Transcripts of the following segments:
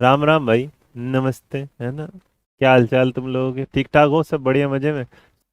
राम राम भाई। नमस्ते, है ना? क्या हाल चाल तुम लोगों के? ठीक ठाक हो? सब बढ़िया, मजे में?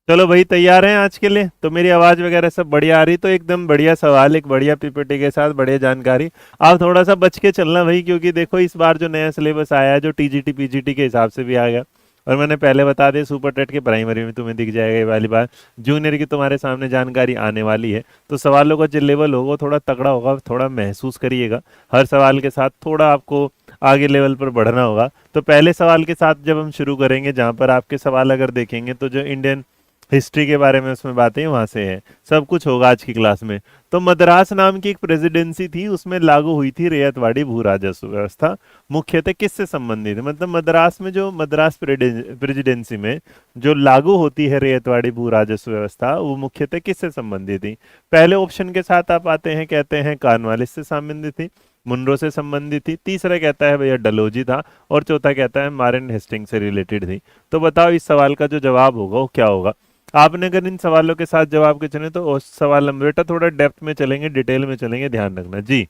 चलो भाई, तैयार हैं आज के लिए? तो मेरी आवाज वगैरह सब बढ़िया आ रही? तो एकदम बढ़िया सवाल, एक बढ़िया पीपीटी के साथ बढ़िया जानकारी। आप थोड़ा सा बच के चलना भाई, क्योंकि देखो इस बार जो नया सिलेबस आया है, जो टीजीटी पीजीटी के हिसाब से भी आ गया। और मैंने पहले बता दिया, सुपर टेट के प्राइमरी में तुम्हें दिख जाएगा ये वाली बात। जूनियर की तुम्हारे सामने जानकारी आने वाली है। तो सवालों का जो लेवल होगा वो थोड़ा तगड़ा होगा, थोड़ा महसूस करिएगा। हर सवाल के साथ थोड़ा आपको आगे लेवल पर बढ़ना होगा। तो पहले सवाल के साथ जब हम शुरू करेंगे, जहां पर आपके सवाल अगर देखेंगे तो जो इंडियन हिस्ट्री के बारे में उसमें बातें वहां से है। सब कुछ होगा आज की क्लास में। तो मद्रास नाम की एक प्रेसिडेंसी थी, उसमें लागू हुई थी रैयतवाड़ी भू राजस्व व्यवस्था। मुख्यतः किससे संबंधित है? मतलब मद्रास में, जो मद्रास प्रेसिडेंसी में जो लागू होती है रैयतवाड़ी भू राजस्व व्यवस्था, वो मुख्यतः किससे संबंधित थी? पहले ऑप्शन के साथ आप आते हैं, कहते हैं कॉर्नवालिस से संबंधित थी, मुनरो से संबंधित थी, तीसरा कहता है भैया डलहौजी था, और चौथा कहता है मारिन हेस्टिंग से रिलेटेड थी। तो बताओ इस सवाल का जो जवाब होगा वो क्या होगा? आपने अगर इन सवालों के साथ जवाब के चुने तो उस सवाल नंबर, बेटा थोड़ा डेप्थ में चलेंगे, डिटेल में चलेंगे, ध्यान रखना जी।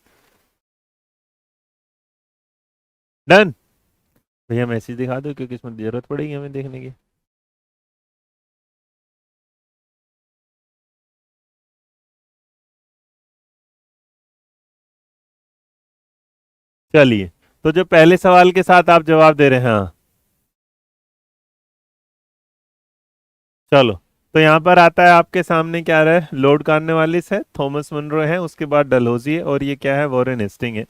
डन। भैया मैसेज दिखा दो, क्योंकि इसमें जरूरत पड़ेगी हमें देखने की। चलिए, तो जो पहले सवाल के साथ आप जवाब दे रहे हैं, हाँ। चलो, तो यहाँ पर आता है आपके सामने, क्या रहा है? लॉर्ड कॉर्नवालिस है, थॉमस मुनरो है, उसके बाद डलहौजी है, और ये क्या है? वॉरेन हेस्टिंग है।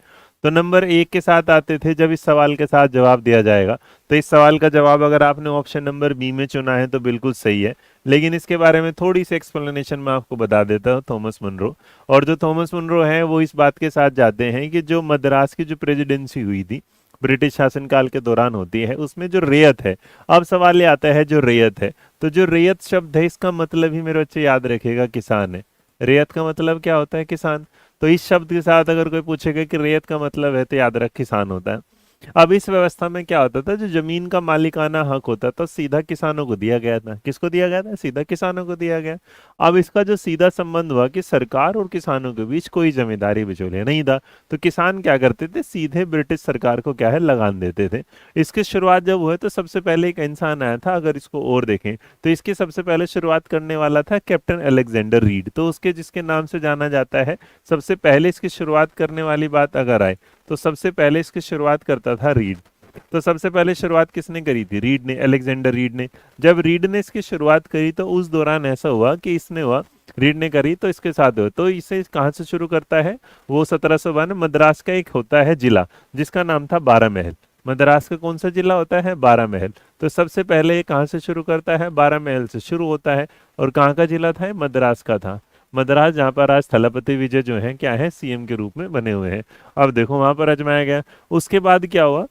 तो नंबर एक के साथ आते थे जब इस सवाल के साथ जवाब दिया जाएगा। तो इस सवाल का जवाब अगर आपने ऑप्शन नंबर बी में चुना है तो बिल्कुल सही है। लेकिन इसके बारे में थोड़ी सी एक्सप्लेनेशन मैं आपको बता देता हूँ। थॉमस मुनरो, और जो थॉमस मुनरो है वो इस बात के साथ जाते हैं कि जो मद्रास की जो प्रेसिडेंसी हुई थी, ब्रिटिश शासनकाल के दौरान होती है, उसमें जो रेयत है। अब सवाल ये आता है, जो रेयत है, तो जो रेयत शब्द है इसका मतलब ही मेरे बच्चे याद रखेगा, किसान है। रेयत का मतलब क्या होता है? किसान। तो इस शब्द के साथ अगर कोई पूछेगा कि रेयत का मतलब है, तो याद रख किसान होता है। अब इस व्यवस्था में क्या होता था, जो जमीन का मालिकाना हक होता था सीधा किसानों को दिया गया था। किसको दिया गया था? सीधा किसानों को दिया गया। अब इसका जो सीधा संबंध हुआ कि सरकार और किसानों के बीच कोई जमींदारी बिचौलिया नहीं था। तो किसान क्या करते थे? सीधे ब्रिटिश सरकार को क्या है, लगान देते थे। इसकी शुरुआत जब हुई तो सबसे पहले एक इंसान आया था, अगर इसको और देखें तो इसकी सबसे पहले शुरुआत करने वाला था कैप्टन अलेक्जेंडर रीड। तो उसके जिसके नाम से जाना जाता है, सबसे पहले इसकी शुरुआत करने वाली बात अगर आए तो सबसे पहले इसकी शुरुआत करता था रीड। तो सबसे पहले शुरुआत किसने करी थी? रीड ने, अलेक्जेंडर रीड ने। जब रीड ने इसकी शुरुआत करी तो उस दौरान ऐसा हुआ कि इसने हुआ, रीड ने करी तो इसके साथ हुआ। तो इसे कहाँ से शुरू करता है वो? 1752 मद्रास का एक होता है जिला, जिसका नाम था बारह महल। मद्रास का कौन सा जिला होता है? बारह महल। तो सबसे पहले ये कहाँ से शुरू करता है? बारह महल से शुरू होता है। और कहाँ का जिला था? मद्रास का था। मद्रास, जहाँ पर आज थलपति विजय जो है क्या है, सीएम के रूप में बने हुए हैं। अब देखो वहां पर अजमाया गया। उसके बाद क्या हुआ?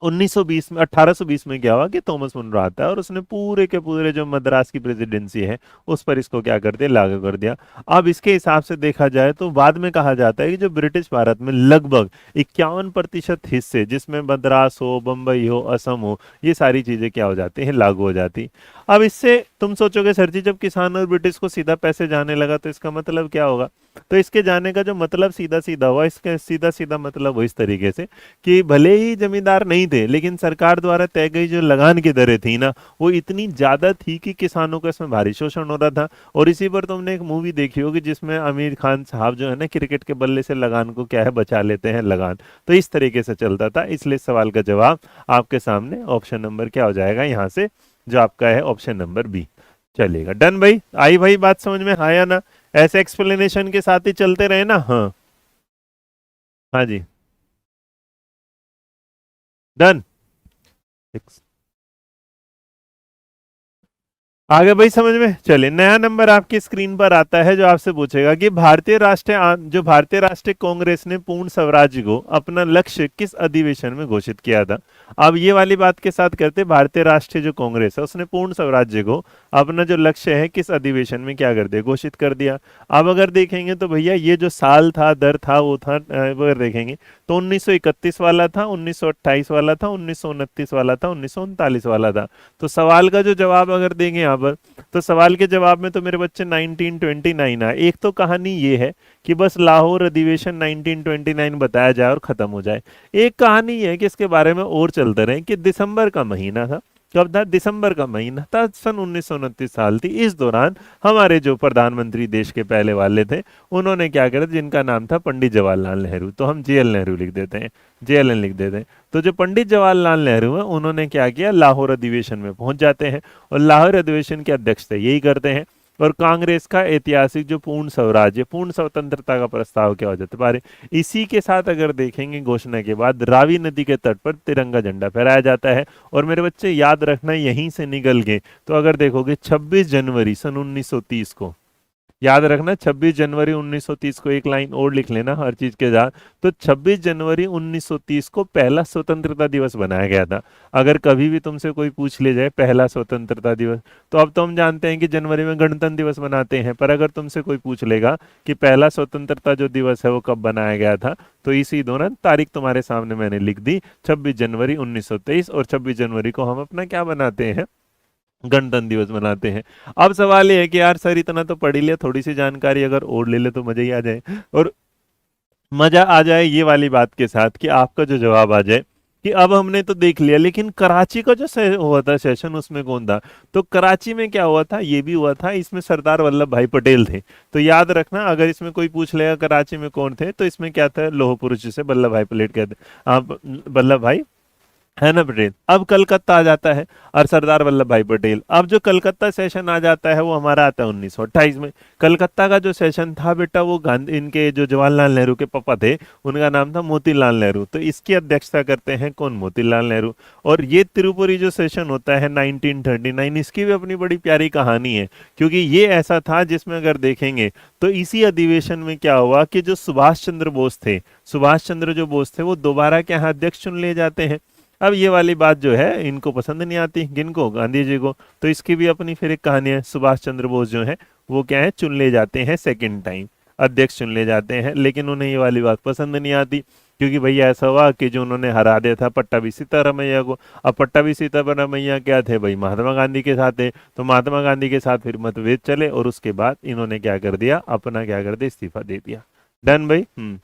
1920 में, 1820 में क्या हुआ कि थॉमस मुनरो आता है और उसने पूरे के पूरे जो मद्रास की प्रेसिडेंसी है उस पर इसको क्या कर दिया? लागू कर दिया। अब इसके हिसाब से देखा जाए तो बाद में कहा जाता है कि जो ब्रिटिश भारत में लगभग 51% हिस्से, जिसमें मद्रास हो, बंबई हो, असम हो, ये सारी चीजें क्या हो जाती हैं? लागू हो जाती। अब इससे तुम सोचोगे सर जी, जब किसान और ब्रिटिश को सीधा पैसे जाने लगा तो इसका मतलब क्या होगा? तो इसके जाने का जो मतलब सीधा सीधा हुआ, इसका सीधा सीधा मतलब हो इस तरीके से कि भले ही जमींदार नहीं थे, लेकिन सरकार द्वारा तय गई जो लगान की दरें थी ना, वो इतनी ज्यादा थी कि किसानों का इसमें भारी शोषण हो रहा था। और इसी पर तुमने एक मूवी देखी होगी जिसमें आमिर खान साहब जो है ना, क्रिकेट के बल्ले से लगान को क्या है, बचा लेते हैं लगान। तो इस तरीके से चलता था। इसलिए सवाल का जवाब आपके सामने ऑप्शन नंबर क्या हो जाएगा यहाँ से, जो आपका है ऑप्शन नंबर बी। चलेगा, डन भाई? आई भाई बात समझ में, हाँ या ना? ऐसे एक्सप्लेनेशन के साथ ही चलते रहे ना, हाँ। हाँ जी। डन। आगे भाई समझ में? चलिए, नया नंबर आपकी स्क्रीन पर आता है जो आपसे पूछेगा कि जो भारतीय राष्ट्रीय कांग्रेस ने पूर्ण स्वराज्य को अपना लक्ष्य किस अधिवेशन में घोषित किया था? अब ये वाली बात के साथ करते, भारतीय राष्ट्रीय जो कांग्रेस है उसने पूर्ण स्वराज्य को अपना जो लक्ष्य है किस अधिवेशन में क्या कर दिया, घोषित कर दिया। अब अगर देखेंगे तो भैया ये जो साल था, दर था, वो था, अगर देखेंगे तो 1931 वाला था, 1928 वाला था, 1929 वाला था, 1939 वाला था। तो सवाल का जो जवाब अगर देंगे यहाँ पर, तो सवाल के जवाब में तो मेरे बच्चे 1929 आए। एक तो कहानी ये है कि बस लाहौर अधिवेशन 1929 बताया जाए और खत्म हो जाए। एक कहानी ये है कि इसके बारे में और चलते रहे कि दिसंबर का महीना था। कब था? दिसंबर का महीना था, सन 1929 साल थी। इस दौरान हमारे जो प्रधानमंत्री देश के पहले वाले थे, उन्होंने क्या करा, जिनका नाम था पंडित जवाहरलाल नेहरू, तो हम जेएल नेहरू लिख देते हैं, जेएलएन लिख देते हैं। तो जो पंडित जवाहरलाल नेहरू है, उन्होंने क्या किया, लाहौर अधिवेशन में पहुंच जाते हैं और लाहौर अधिवेशन के अध्यक्षता यही करते हैं। और कांग्रेस का ऐतिहासिक जो पूर्ण स्वराज्य, पूर्ण स्वतंत्रता का प्रस्ताव क्या हो जाता है। इसी के साथ अगर देखेंगे, घोषणा के बाद रावी नदी के तट पर तिरंगा झंडा फहराया जाता है। और मेरे बच्चे याद रखना, यहीं से निकल गए तो अगर देखोगे 26 जनवरी सन 1930 को, याद रखना 26 जनवरी 1930 को, एक लाइन और लिख लेना हर चीज के साथ। तो 26 जनवरी 1930 को पहला स्वतंत्रता दिवस बनाया गया था। अगर कभी भी तुमसे कोई पूछ ले जाए पहला स्वतंत्रता दिवस, तो अब तो हम जानते हैं कि जनवरी में गणतंत्र दिवस मनाते हैं, पर अगर तुमसे कोई पूछ लेगा कि पहला स्वतंत्रता जो दिवस है वो कब बनाया गया था, तो इसी दौरान तारीख तुम्हारे सामने मैंने लिख दी, 26 जनवरी 1923। और 26 जनवरी को हम अपना क्या बनाते हैं, गणतंत्र दिवस मनाते हैं। अब सवाल ये है कि यार सर इतना तो पढ़ ही लिया, थोड़ी सी जानकारी अगर और ले ले तो मजा ही आ जाए। और मजा आ जाए ये वाली बात के साथ कि आपका जो जवाब आ जाए कि अब हमने तो देख लिया, लेकिन कराची का जो हुआ था सेशन, उसमें कौन था। तो कराची में क्या हुआ था, ये भी हुआ था, इसमें सरदार वल्लभ भाई पटेल थे। तो याद रखना, अगर इसमें कोई पूछ लेगा कराची में कौन थे, तो इसमें क्या था, लौह पुरुष जिसे वल्लभ भाई पटेल कहते, आप वल्लभ भाई है ना पटेल। अब कलकत्ता आ जाता है और सरदार वल्लभ भाई पटेल। अब जो कलकत्ता सेशन आ जाता है वो हमारा आता है 1928 में। कलकत्ता का जो सेशन था बेटा, वो गांधी, इनके जो जवाहरलाल नेहरू के पापा थे, उनका नाम था मोतीलाल नेहरू। तो इसकी अध्यक्षता करते हैं कौन, मोतीलाल नेहरू। और ये त्रिपुरी जो सेशन होता है 1939, इसकी भी अपनी बड़ी प्यारी कहानी है, क्योंकि ये ऐसा था जिसमें अगर देखेंगे तो इसी अधिवेशन में क्या हुआ कि जो सुभाष चंद्र बोस थे, सुभाष चंद्र जो बोस थे, वो दोबारा क्या है, अध्यक्ष चुन लिए जाते हैं। अब ये वाली बात जो है इनको पसंद नहीं आती, किनको, गांधी जी को। तो इसकी भी अपनी फिर एक कहानी है। सुभाष चंद्र बोस जो है वो क्या है, चुन ले जाते हैं सेकंड टाइम, अध्यक्ष चुन ले जाते हैं। लेकिन उन्हें ये वाली बात पसंद नहीं आती, क्योंकि भैया ऐसा हुआ कि जो उन्होंने हरा दिया था पट्टाभी सीतारामैया को। अब पट्टाभी सीतारामैया क्या थे भाई, महात्मा गांधी के साथ थे। तो महात्मा गांधी के साथ फिर मतभेद चले और उसके बाद इन्होंने क्या कर दिया, अपना क्या कर दिया, इस्तीफा दे दिया। डन भाई। हम्म।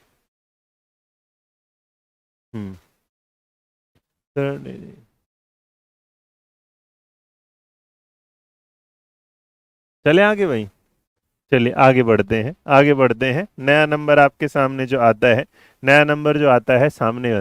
चले आगे भाई, चलिए आगे बढ़ते हैं, आगे बढ़ते हैं। नया नंबर आपके सामने जो आता है, नया नंबर जो आता है सामने,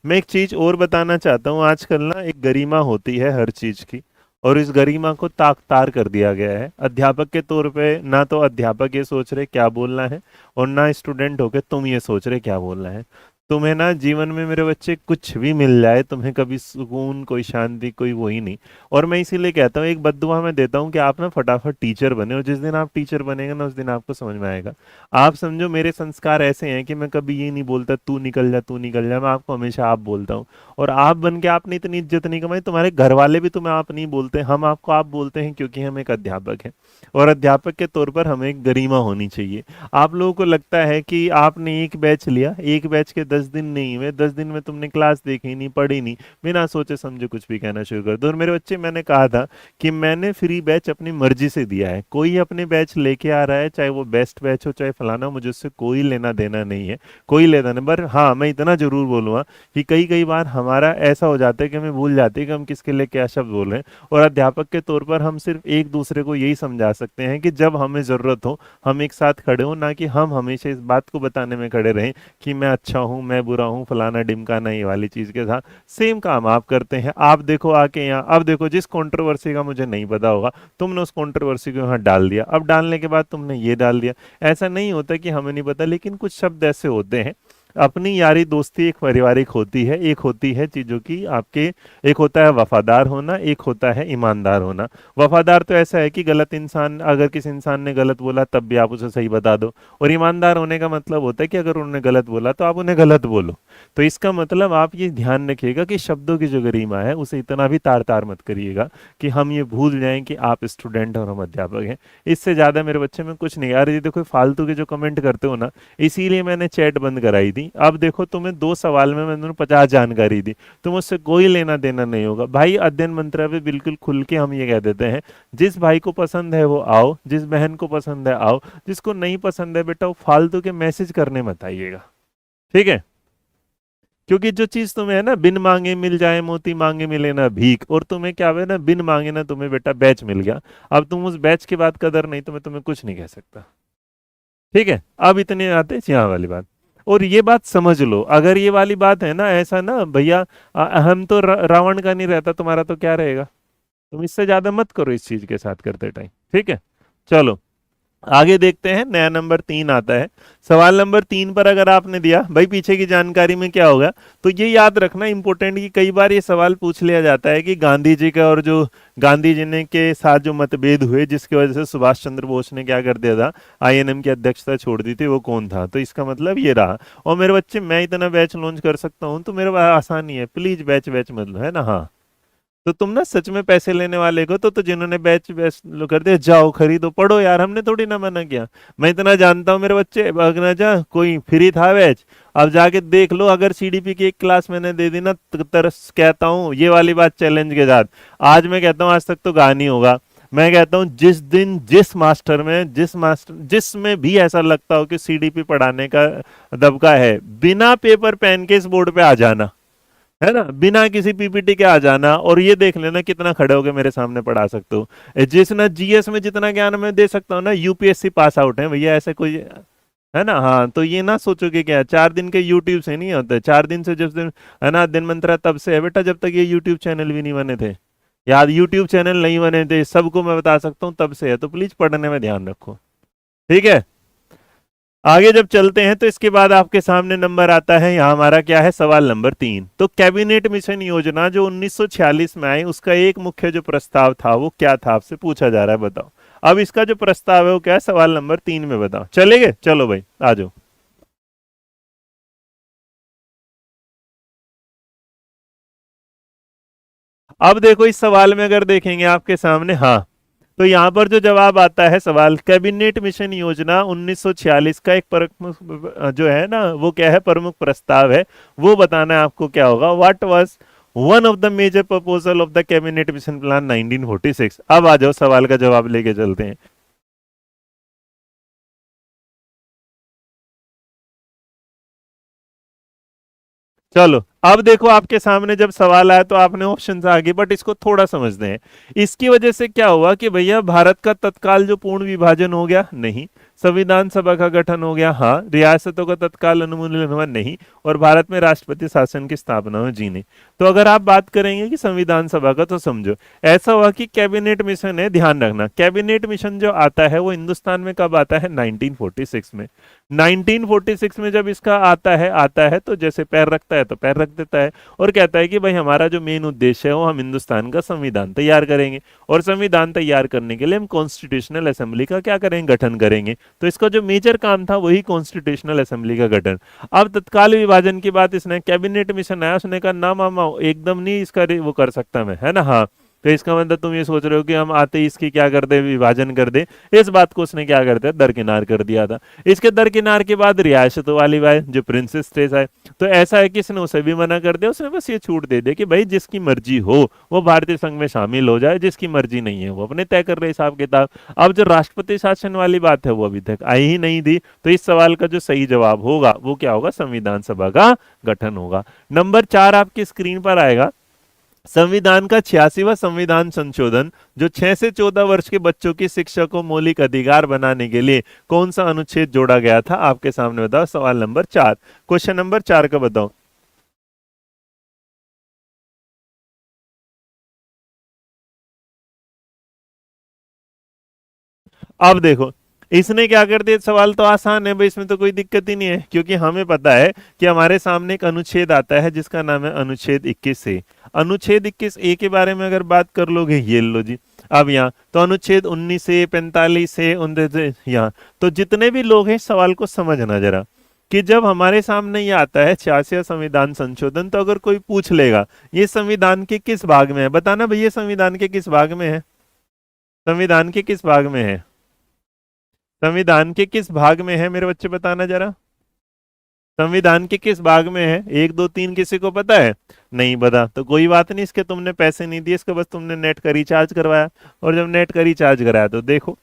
मैं एक चीज और बताना चाहता हूँ। आजकल ना एक गरिमा होती है हर चीज की, और इस गरिमा को ताक तार कर दिया गया है। अध्यापक के तौर पे ना तो अध्यापक ये सोच रहे क्या बोलना है, और ना स्टूडेंट होके तुम ये सोच रहे क्या बोलना है। तुम्हें ना जीवन में मेरे बच्चे कुछ भी मिल जाए, तुम्हें कभी सुकून, कोई शांति, कोई वो ही नहीं। और मैं इसीलिए कहता हूँ, एक बद्दुआ मैं देता हूँ कि आप ना फटाफट टीचर बने, और जिस दिन आप टीचर बनेंगे ना, उस दिन आपको समझ में आएगा। आप समझो मेरे संस्कार ऐसे हैं कि मैं कभी ये नहीं बोलता तू निकल जा, तू निकल जा, मैं आपको हमेशा आप बोलता हूँ। और आप बन के आपने इतनी इज्जत नहीं कमाई, तुम्हारे घर वाले भी तुम्हें आप नहीं बोलते, हम आपको आप बोलते हैं, क्योंकि हम एक अध्यापक हैं। और अध्यापक के तौर पर हमें एक गरिमा होनी चाहिए। आप लोगों को लगता है कि आपने एक बैच लिया, एक बैच के 10 दिन नहीं हुए, 10 दिन में तुमने क्लास देखी नहीं, पढ़ी नहीं, बिना सोचे समझे कुछ भी कहना शुरू कर दो। और मेरे बच्चे, मैंने कहा था कि मैंने फ्री बैच अपनी मर्जी से दिया है। कोई अपने बैच लेके आ रहा है, चाहे वो बेस्ट बैच हो चाहे फलाना, मुझे उससे कोई लेना देना नहीं है, कोई लेना नहीं। पर हाँ, मैं इतना जरूर बोलूंगा कि कई कई बार हमारा ऐसा हो जाता है कि हमें भूल जाते हैं कि हम किसके लिए क्या शब्द बोल रहे हैं। और अध्यापक के तौर पर हम सिर्फ एक दूसरे को यही समझा सकते हैं कि जब हमें जरूरत हो हम एक साथ खड़े हो, ना कि हम हमेशा इस बात को बताने में खड़े रहें कि मैं अच्छा हूं, मैं बुरा हूं, फलाना डिमकाना, ये वाली चीज के साथ सेम काम आप करते हैं। आप देखो आके यहाँ, अब देखो जिस कंट्रोवर्सी का मुझे नहीं पता होगा, तुमने उस कंट्रोवर्सी को यहाँ डाल दिया, अब डालने के बाद तुमने ये डाल दिया। ऐसा नहीं होता कि हमें नहीं पता, लेकिन कुछ शब्द ऐसे होते हैं अपनी यारी दोस्ती एक पारिवारिक होती है, एक होती है चीजों की आपके, एक होता है वफादार होना, एक होता है ईमानदार होना। वफादार तो ऐसा है कि गलत इंसान, अगर किसी इंसान ने गलत बोला तब भी आप उसे सही बता दो, और ईमानदार होने का मतलब होता है कि अगर उन्होंने गलत बोला तो आप उन्हें गलत बोलो। तो इसका मतलब आप ये ध्यान रखिएगा कि शब्दों की जो गरिमा है उसे इतना भी तार तार मत करिएगा कि हम ये भूल जाएं कि आप स्टूडेंट और हम अध्यापक हैं। इससे ज्यादा मेरे बच्चे में कुछ नहीं। यार ये देखो फालतू के जो कमेंट करते हो ना, इसीलिए मैंने चैट बंद कराई थी। अब देखो तुम्हें 2 सवाल में मैंने 50 जानकारी दी, तो मुझसे कोई लेना देना नहीं होगा भाई। अध्ययन मंत्रालय बिल्कुल खुल के हम ये कह देते हैं, जिस भाई को पसंद है वो आओ, जिस बहन को पसंद है आओ, जिसको नहीं पसंद है बेटा वो फालतू के मैसेज करने मत आइएगा, ठीक है। क्योंकि जो चीज तुम्हें है ना, बिन मांगे मिल जाए मोती, मांगे मिले ना भीख, और तुम्हें क्या है ना, बिन मांगे ना तुम्हें बेटा बैच मिल गया। अब तुम उस बैच के बाद कदर नहीं, तो मैं तुम्हें कुछ नहीं कह सकता, ठीक है। अब इतने आते हैं यहाँ वाली बात। और ये बात समझ लो, अगर ये वाली बात है ना, ऐसा ना भैया, हम तो रावण का नहीं रहता, तुम्हारा तो क्या रहेगा। तुम इससे ज्यादा मत करो इस चीज के साथ करते टाइम, ठीक है। चलो आगे देखते हैं, नया नंबर 3 आता है। सवाल नंबर 3 पर अगर आपने दिया भाई पीछे की जानकारी में क्या होगा, तो ये याद रखना इंपॉर्टेंट कि कई बार ये सवाल पूछ लिया जाता है कि गांधी जी का और जो गांधी जी ने के साथ जो मतभेद हुए जिसकी वजह से सुभाष चंद्र बोस ने क्या कर दिया था, आईएनएम की अध्यक्षता छोड़ दी थी, वो कौन था। तो इसका मतलब ये रहा। और मेरे बच्चे मैं इतना बैच लॉन्च कर सकता हूँ तो मेरे पास आसानी है, प्लीज बैच बैच मत लो, है ना। हाँ, तो तुम ना सच में पैसे लेने वाले को तो जिन्होंने बैच बैच लो कर दिया, जाओ खरीदो पढ़ो यार, हमने थोड़ी ना मना किया। मैं इतना जानता हूँ मेरे बच्चे, अगर जा कोई फ्री था बैच, अब जाके देख लो। अगर सीडीपी की एक क्लास मैंने दे दी ना, तरस कहता हूँ ये वाली बात चैलेंज के साथ, आज मैं कहता हूँ आज तक तो गा नहीं होगा। मैं कहता हूँ जिस दिन जिसमें भी ऐसा लगता हो कि सीडीपी पढ़ाने का दबका है, बिना पेपर पेन के इस बोर्ड पे आ जाना, है ना, बिना किसी पीपीटी के आ जाना, और ये देख लेना कितना खड़े होके मेरे सामने पढ़ा सकते हो। जिस ना जीएस में जितना ज्ञान मैं दे सकता हूँ ना, यूपीएससी पास आउट है भैया, ऐसे कोई है ना। हाँ, तो ये ना सोचो कि क्या 4 दिन के यूट्यूब से नहीं होते, 4 दिन से जिस दिन है ना दिन मंत्रा तब से है बेटा, जब तक ये यूट्यूब चैनल भी नहीं बने थे। याद, यूट्यूब चैनल नहीं बने थे सबको मैं बता सकता हूँ तब से है, तो प्लीज पढ़ने में ध्यान रखो, ठीक है। आगे जब चलते हैं तो इसके बाद आपके सामने नंबर आता है, यहाँ हमारा क्या है, सवाल नंबर 3। तो कैबिनेट मिशन योजना जो 1946 में आई, उसका एक मुख्य जो प्रस्ताव था वो क्या था, आपसे पूछा जा रहा है, बताओ। अब इसका जो प्रस्ताव है वो क्या है, सवाल नंबर 3 में बताओ, चलेंगे, चलो भाई आ जाओ। अब देखो इस सवाल में अगर देखेंगे आपके सामने, हाँ, तो यहाँ पर जो जवाब आता है, सवाल कैबिनेट मिशन योजना 1946 का एक प्रमुख जो है ना, वो क्या है, प्रमुख प्रस्ताव है, वो बताना है आपको क्या होगा। What was one of the major proposal of the cabinet mission plan 1946। अब आ जाओ सवाल का जवाब लेके चलते हैं। चलो अब देखो आपके सामने जब सवाल आया तो आपने ऑप्शन आगे, बट इसको थोड़ा समझते हैं। इसकी वजह से क्या हुआ कि भैया भारत का तत्काल जो पूर्ण विभाजन हो गया, नहीं। संविधान सभा का गठन हो गया, हाँ। रियासतों का तत्काल अनुमूलन हुआ, नहीं। और भारत में राष्ट्रपति शासन की स्थापना हुई, जी नहीं। तो अगर आप बात करेंगे कि संविधान सभा का, तो समझो ऐसा हुआ कि कैबिनेट मिशन है, ध्यान रखना कैबिनेट मिशन जो आता है वो हिंदुस्तान में कब आता है, 1946 में। 1946 में जब इसका आता है तो जैसे पैर रखता है तो पैर रख देता है, और कहता है कि भाई हमारा जो मेन उद्देश्य है वो हम हिंदुस्तान का संविधान तैयार करेंगे, और संविधान तैयार करने के लिए हम कॉन्स्टिट्यूशनल असेंबली का क्या करेंगे, गठन करेंगे। तो इसका जो मेजर काम था वही कॉन्स्टिट्यूशनल असेंबली का गठन। अब तत्काल विभाजन की बात इसने, कैबिनेट मिशन आया, उसने कहा ना मामा एकदम नहीं इसका वो कर सकता मैं, है ना। हाँ, तो इसका मतलब तुम ये सोच रहे हो कि हम आते ही इसकी क्या कर दे, विभाजन कर दे। इस बात को उसने क्या कर दिया, दरकिनार कर दिया था। इसके दरकिनार के बाद रियासतों वाली बात, जो प्रिंसेस स्टेट है, तो ऐसा है कि इसने उसे भी मना कर दिया। उसने बस ये छूट दे दी कि भाई जिसकी मर्जी हो वो भारतीय संघ में शामिल हो जाए, जिसकी मर्जी नहीं है वो अपने तय कर रहे हिसाब किताब। अब जो राष्ट्रपति शासन वाली बात है वो अभी तक आई ही नहीं थी। तो इस सवाल का जो सही जवाब होगा वो क्या होगा, संविधान सभा का गठन होगा। नंबर 4 आपकी स्क्रीन पर आएगा। संविधान का 86वां संविधान संशोधन जो 6 से 14 वर्ष के बच्चों की शिक्षा को मौलिक अधिकार बनाने के लिए कौन सा अनुच्छेद जोड़ा गया था, आपके सामने बताओ। सवाल नंबर 4, क्वेश्चन नंबर 4 का बताओ। अब देखो इसने क्या कर दिया, सवाल तो आसान है भाई, इसमें तो कोई दिक्कत ही नहीं है, क्योंकि हमें पता है कि हमारे सामने एक अनुच्छेद आता है जिसका नाम है अनुच्छेद 21 ए। अनुच्छेद 21 ए के बारे में अगर बात कर लोगे, ये लो जी। अब यहाँ तो अनुच्छेद 19 से 45 से 29 यहाँ, तो जितने भी लोग हैं सवाल को समझना जरा, कि जब हमारे सामने ये आता है 86वां संविधान संशोधन, तो अगर कोई पूछ लेगा ये संविधान के किस भाग में है, बताना भैया संविधान के किस भाग में है, संविधान के किस भाग में है, संविधान के किस भाग में है मेरे बच्चे, बताना जरा, संविधान के किस भाग में है, 1 2 3 किसी को पता है? नहीं पता तो कोई बात नहीं, इसके तुमने पैसे नहीं दिए, इसका बस तुमने नेट का रिचार्ज करवाया, और जब नेट का रिचार्ज कराया तो देखो,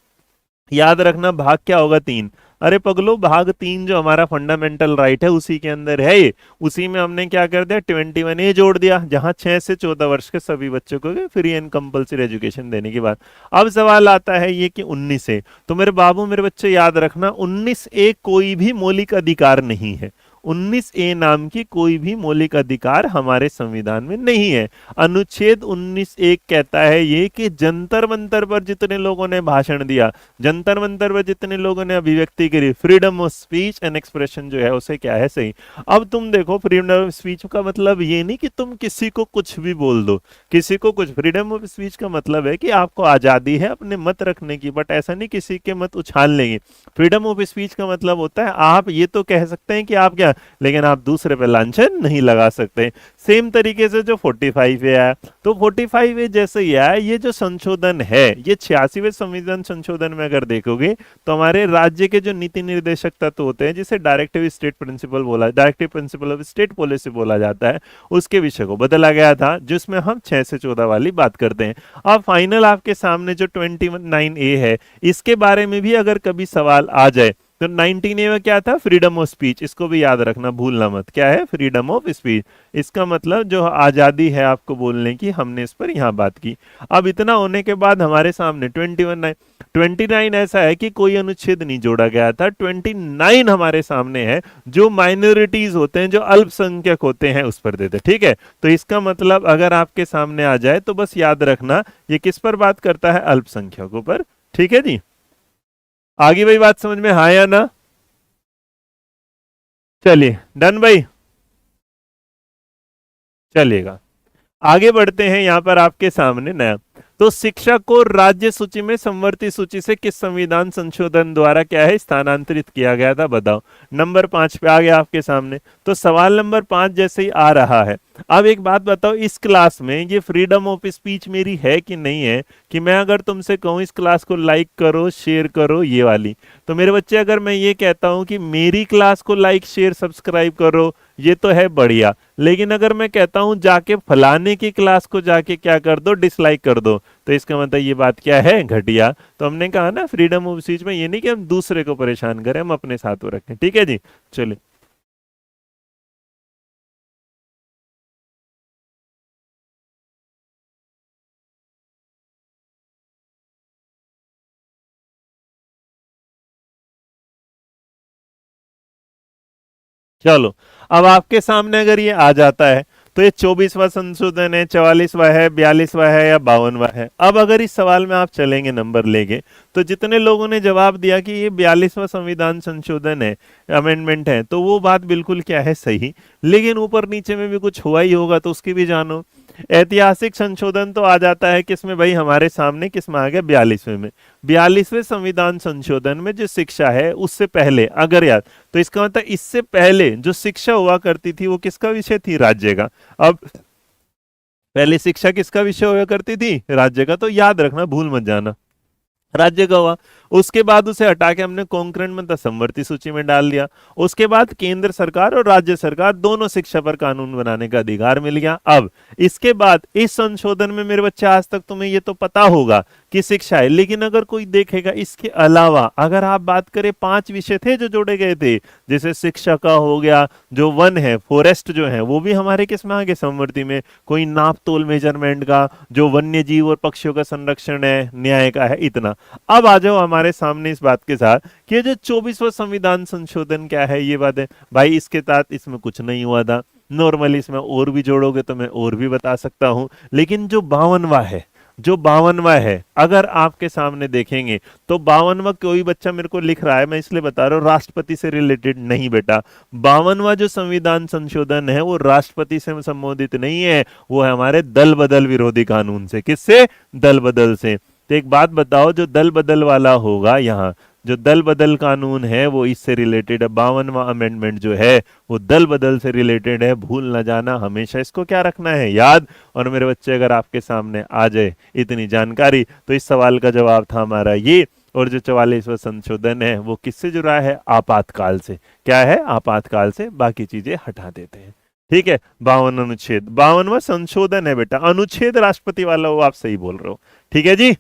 याद रखना भाग क्या होगा, 3। अरे पगलो, भाग 3 जो हमारा फंडामेंटल राइट है उसी के अंदर है ये, उसी में हमने क्या कर दिया, 21A जोड़ दिया, जहां 6 से 14 वर्ष के सभी बच्चों को फ्री एंड कंपलसरी एजुकेशन देने की बात। अब सवाल आता है ये कि 19 तो मेरे बाबू मेरे बच्चे याद रखना, 19 कोई भी मौलिक अधिकार नहीं है, 19 नाम की कोई भी मौलिक अधिकार हमारे संविधान में नहीं है। अनुच्छेद 19 कहता है ये कि जंतर मंतर पर जितने लोगों ने भाषण दिया, जंतर मंतर पर जितने लोगों ने अभिव्यक्ति करी, freedom of speech and expression जो है उसे क्या है, सही। अब तुम देखो, फ्रीडम ऑफ स्पीच का मतलब ये नहीं कि तुम किसी को कुछ भी बोल दो, किसी को कुछ, फ्रीडम ऑफ स्पीच का मतलब है कि आपको आजादी है अपने मत रखने की, बट ऐसा नहीं किसी के मत उछाल लेंगे। फ्रीडम ऑफ स्पीच का मतलब होता है आप ये तो कह सकते हैं कि आप क्या, लेकिन आप दूसरे पे लांछन नहीं लगा सकते। सेम तरीके से जो 45A है, तो 45A जैसे ही है, ये जो संशोधन है, ये 86वें संविधान संशोधन में अगर देखोगे तो हमारे राज्य के जो नीति निर्देशक तत्व होते हैं, जिसे डायरेक्टिव स्टेट प्रिंसिपल बोला, directive principle of state policy बोला जाता है, उसके विषय को बदला गया था, जिसमें हम 6 से 14 वाली बात करते हैं। अब फाइनल आपके सामने जो 29A है, इसके बारे में भी अगर कभी सवाल आ जाए, तो 19A में क्या था, फ्रीडम ऑफ स्पीच, इसको भी याद रखना, भूलना मत, क्या है, फ्रीडम ऑफ स्पीच, इसका मतलब जो आजादी है आपको बोलने की, हमने इस पर यहां बात की। अब इतना होने के बाद हमारे सामने 29 ऐसा है कि कोई अनुच्छेद नहीं जोड़ा गया था, 29 हमारे सामने है जो माइनॉरिटीज होते हैं, जो अल्पसंख्यक होते हैं, उस पर देते, ठीक है। तो इसका मतलब अगर आपके सामने आ जाए तो बस याद रखना ये किस पर बात करता है, अल्पसंख्यकों पर, ठीक है जी। आगे भाई बात समझ में, हाँ या ना? चलिए डन भाई, चलिएगा आगे बढ़ते हैं। यहां पर आपके सामने नया, तो शिक्षा को राज्य सूची में संवर्ती सूची से किस संविधान संशोधन द्वारा क्या है, स्थानांतरित किया गया था, बताओ। नंबर 5 पे आ गया आपके सामने। तो सवाल नंबर 5 जैसे ही आ रहा है, अब एक बात बताओ, इस क्लास में ये फ्रीडम ऑफ स्पीच मेरी है कि नहीं है, कि मैं अगर तुमसे कहूं इस क्लास को लाइक करो, शेयर करो, ये वाली, तो मेरे बच्चे अगर मैं ये कहता हूं कि मेरी क्लास को लाइक शेयर सब्सक्राइब करो, ये तो है बढ़िया, लेकिन अगर मैं कहता हूं जाके फलाने की क्लास को जाके क्या कर दो, डिसलाइक कर दो, तो इसका मतलब ये बात क्या है, घटिया। तो हमने कहा ना फ्रीडम ऑफ स्पीच में ये नहीं कि हम दूसरे को परेशान करें, हम अपने साथ वो रखें, ठीक है जी। चलिए चलो, अब आपके सामने अगर ये आ जाता है, तो ये 24वां संशोधन है, 44वां है, 42वां है या 52वां है। अब अगर इस सवाल में आप चलेंगे नंबर लेके, तो जितने लोगों ने जवाब दिया कि ये 42वां संविधान संशोधन है, अमेंडमेंट है, तो वो बात बिल्कुल क्या है, सही। लेकिन ऊपर नीचे में भी कुछ हुआ ही होगा, तो उसकी भी जानो। ऐतिहासिक संशोधन तो आ जाता है किसमें भाई, हमारे सामने किसमें आ गया, 42वें में। 42वें संविधान संशोधन में जो शिक्षा है, उससे पहले अगर याद, तो इसका मतलब इससे पहले जो शिक्षा हुआ करती थी वो किसका विषय थी, राज्य का। अब पहले शिक्षा किसका विषय हुआ करती थी, राज्य का, तो याद रखना, भूल मत जाना, राज्य का हुआ। उसके बाद उसे हटा के हमने कॉन्करेंट में समवर्ती सूची में डाल दिया। उसके बाद केंद्र सरकार और राज्य सरकार दोनों शिक्षा पर कानून बनाने का अधिकार मिल गया। अब इसके बाद इस संशोधन में मेरे बच्चे, आज तक तुम्हें ये तो पता होगा कि शिक्षा है, लेकिन अगर कोई देखेगा इसके अलावा अगर आप बात करें, 5 विषय थे जो जोड़े गए थे, जैसे शिक्षा का हो गया, जो वन है, फॉरेस्ट जो है, वो भी हमारे किसमें आ गए, संवर्ती में। कोई नाप तोल मेजरमेंट का, जो वन्य जीव और पक्षियों का संरक्षण है, न्याय का है, इतना। अब आ जाओ हमारे सामने इस बात के साथ कि ये जो 24वां संविधान संशोधन क्या है, ये बात है भाई, इसके तहत इसमें कुछ नहीं हुआ था। नॉर्मली इसमें और भी जोड़ोगे तो मैं और भी बता सकता हूं, लेकिन जो 52वां है, जो 52वां है, अगर आपके सामने देखेंगे तो 52वां कोई बच्चा मेरे को लिख रहा है, मैं इसलिए बता रहा हूं राष्ट्रपति से रिलेटेड नहीं बेटा। 52वां जो संविधान संशोधन है वो राष्ट्रपति से संबोधित नहीं है, वो है हमारे दल बदल विरोधी कानून से। किससे? दल बदल से। तो एक बात बताओ, जो दल बदल वाला होगा यहाँ, जो दल बदल कानून है वो इससे रिलेटेड है। 52वां अमेंडमेंट जो है वो दल बदल से रिलेटेड है, भूल ना जाना, हमेशा इसको क्या रखना है, याद। और मेरे बच्चे अगर आपके सामने आ जाए इतनी जानकारी, तो इस सवाल का जवाब था हमारा ये। और जो 44वां संशोधन है वो किससे जुड़ा है? आपातकाल से। क्या है? आपातकाल से। बाकी चीजें हटा देते हैं, ठीक है। 52 अनुच्छेद, 52वां संशोधन है बेटा, अनुच्छेद राष्ट्रपति वाला वो आप सही बोल रहे हो, ठीक है जी।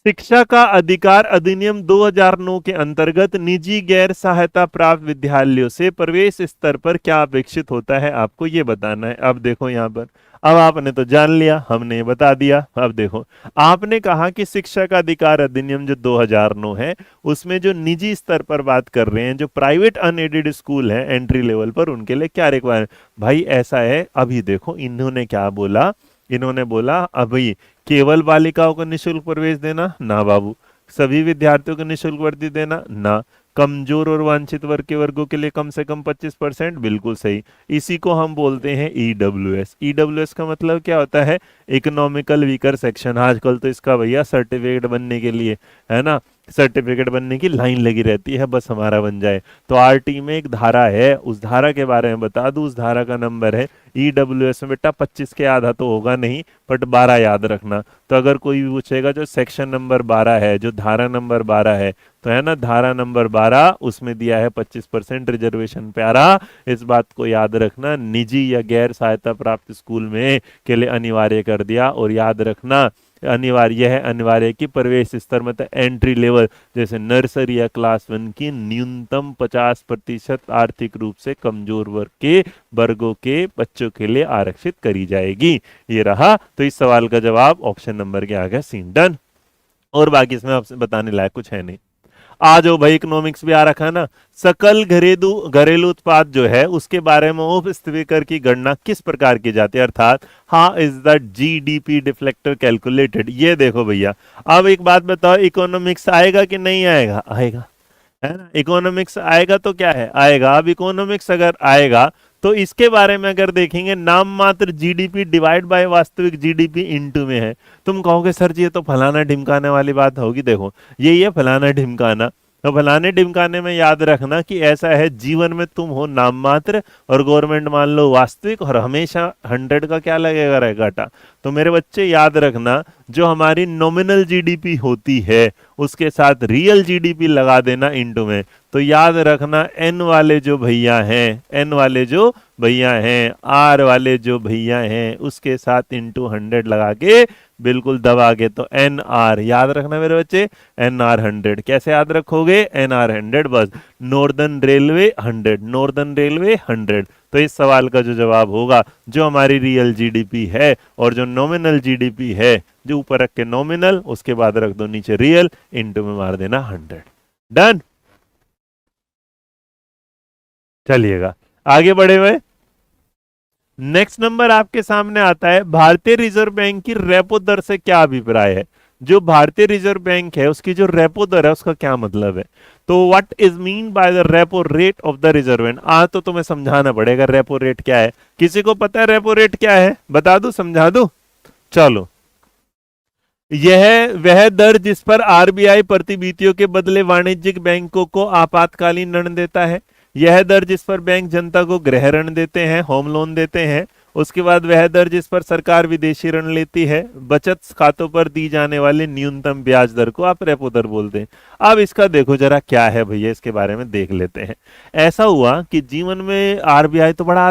शिक्षा का अधिकार अधिनियम 2009 के अंतर्गत निजी गैर सहायता प्राप्त विद्यालयों से प्रवेश स्तर पर क्या अपेक्षित होता है, आपको ये बताना है। अब देखो यहाँ पर, अब आपने तो जान लिया, हमने बता दिया। अब देखो, आपने कहा कि शिक्षा का अधिकार अधिनियम जो 2009 है उसमें जो निजी स्तर पर बात कर रहे हैं, जो प्राइवेट अनएडेड स्कूल है एंट्री लेवल पर, उनके लिए क्या रिक्वायरमेंट। भाई ऐसा है, अभी देखो इन्होंने क्या बोला, इन्होंने बोला अभी केवल बालिकाओं को निःशुल्क प्रवेश देना ना बाबू, सभी विद्यार्थियों को निःशुल्क वर्दी देना ना, कमजोर और वांछित वर्ग के वर्गों के लिए कम से कम 25%, बिल्कुल सही। इसी को हम बोलते हैं ईडब्ल्यूएस। ईडब्ल्यूएस का मतलब क्या होता है? Economical weaker section. आजकल तो इसका भैया सर्टिफिकेट बनने के लिए, है ना, सर्टिफिकेट बनने की लाइन लगी रहती है, बस हमारा बन जाए। तो आरटी में एक धारा है, उस धारा के बारे में बता दूं, उस धारा का नंबर है ईडब्ल्यूएस में बेटा 25 के आधा तो होगा नहीं, बट 12 याद रखना। तो अगर कोई भी पूछेगा जो सेक्शन नंबर 12 है, जो धारा नंबर 12 है, तो है ना धारा नंबर 12, उसमें दिया है 25% रिजर्वेशन। प्यारा, इस बात को याद रखना, निजी या गैर सहायता प्राप्त स्कूल में के लिए अनिवार्य कर दिया। और याद रखना अनिवार्य है, अनिवार्य की प्रवेश स्तर मतलब एंट्री लेवल, जैसे नर्सरी या क्लास 1 की न्यूनतम 50% आर्थिक रूप से कमजोर वर्ग के वर्गों के बच्चों के लिए आरक्षित करी जाएगी। ये रहा। तो इस सवाल का जवाब ऑप्शन नंबर के आ गया सी, डन। और बाकी इसमें आपसे बताने लायक कुछ है नहीं। आ जाओ भाई, इकोनॉमिक्स भी आ रखा है ना। सकल घरेलू घरेलू उत्पाद जो है उसके बारे में उपस्थापित की गणना किस प्रकार की जाती है, अर्थात how is the GDP deflector calculated. ये देखो भैया, अब एक बात बताओ, इकोनॉमिक्स आएगा कि नहीं आएगा? आएगा, है ना। इकोनॉमिक्स आएगा तो क्या है, आएगा। अब इकोनॉमिक्स अगर आएगा तो इसके बारे में अगर देखेंगे, नाम मात्र जीडीपी डिवाइड बाय वास्तविक जीडीपी इनटू में है। तुम कहोगे सर जी ये तो फलाना ढिमकाने वाली बात होगी। देखो यही है फलाना ढिमकाना। तो फलाने ढिमकाने में याद रखना कि ऐसा है, जीवन में तुम हो नाम मात्र और गवर्नमेंट मान लो वास्तविक, और हमेशा 100 का क्या लगेगा, रहेगा घाटा। तो मेरे बच्चे याद रखना, जो हमारी नॉमिनल जीडीपी होती है उसके साथ रियल जीडीपी लगा देना इनटू में। तो याद रखना एन वाले जो भैया हैं, एन वाले जो भैया हैं, आर वाले जो भैया हैं, उसके साथ इनटू 100 लगा के बिल्कुल दबा के, तो एन आर याद रखना मेरे बच्चे, एन आर 100। कैसे याद रखोगे? एन आर 100, बस। Northern railway 100, northern railway 100। तो इस सवाल का जो जवाब होगा, जो हमारी रियल जीडीपी है और जो नॉमिनल जीडीपी है, जो ऊपर रख के नॉमिनल, उसके बाद रख दो नीचे रियल, इनटू में मार देना 100, डन। चलिएगा आगे बढ़े हुए। नेक्स्ट नंबर आपके सामने आता है, भारतीय रिजर्व बैंक की रेपो दर से क्या अभिप्राय है। जो भारतीय रिजर्व बैंक है उसकी जो रेपो दर है उसका क्या मतलब है। तो what is mean by the repo rate of the reserve bank. आज तो तुम्हें समझाना पड़ेगा रेपो रेट क्या है। किसी को पता है रेपो रेट क्या है? बता दूं, समझा दूं? चलो, यह वह दर जिस पर आरबीआई प्रतिभूतियों के बदले वाणिज्यिक बैंकों को आपातकालीन ऋण देता है। यह दर जिस पर बैंक जनता को गृह ऋण देते हैं, होम लोन देते हैं। उसके बाद वह दर जिस पर सरकार विदेशी ऋण लेती है। बचत खातों पर दी जाने वाली न्यूनतम ब्याज दर को आप रेपो दर बोलते हैं। अब इसका देखो जरा क्या है भैया, इसके बारे में देख लेते हैं। ऐसा हुआ कि जीवन में आरबीआई तो बड़ा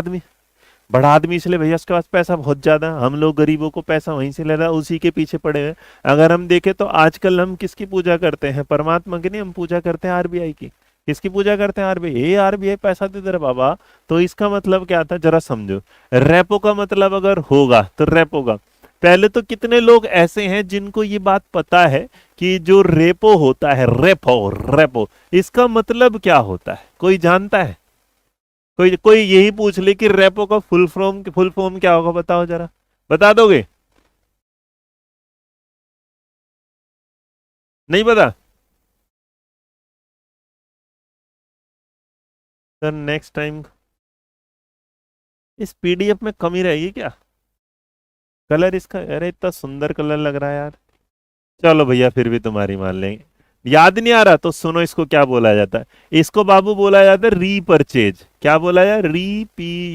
आदमी इसलिए भैया उसके पास पैसा बहुत ज्यादा, हम लोग गरीबों को पैसा वहीं से ले रहा, उसी के पीछे पड़े हैं। अगर हम देखें तो आजकल हम किसकी पूजा करते हैं? परमात्मा की नहीं, हम पूजा करते हैं आरबीआई की। किसकी पूजा करते हैं? आरबीआई। ये आरबीआई पैसा दे दे रहा बाबा। तो इसका मतलब क्या था जरा समझो। रेपो का मतलब अगर होगा तो रेपो का, पहले तो कितने लोग ऐसे हैं जिनको ये बात पता है कि जो रेपो होता है, रेपो रेपो इसका मतलब क्या होता है? कोई जानता है? कोई कोई यही पूछ ले कि रेपो का फुल फॉर्म क्या होगा, बताओ जरा, बता दोगे? नहीं पता? सर नेक्स्ट टाइम इस पीडीएफ में कमी रहेगी क्या? कलर इसका, अरे इतना सुंदर कलर लग रहा है यार। चलो भैया फिर भी तुम्हारी मान लेंगे। याद नहीं आ रहा तो सुनो, इसको क्या बोला जाता है? इसको बाबू बोला जाता है रीपरचेज। क्या बोला जाए? RPURCHASE।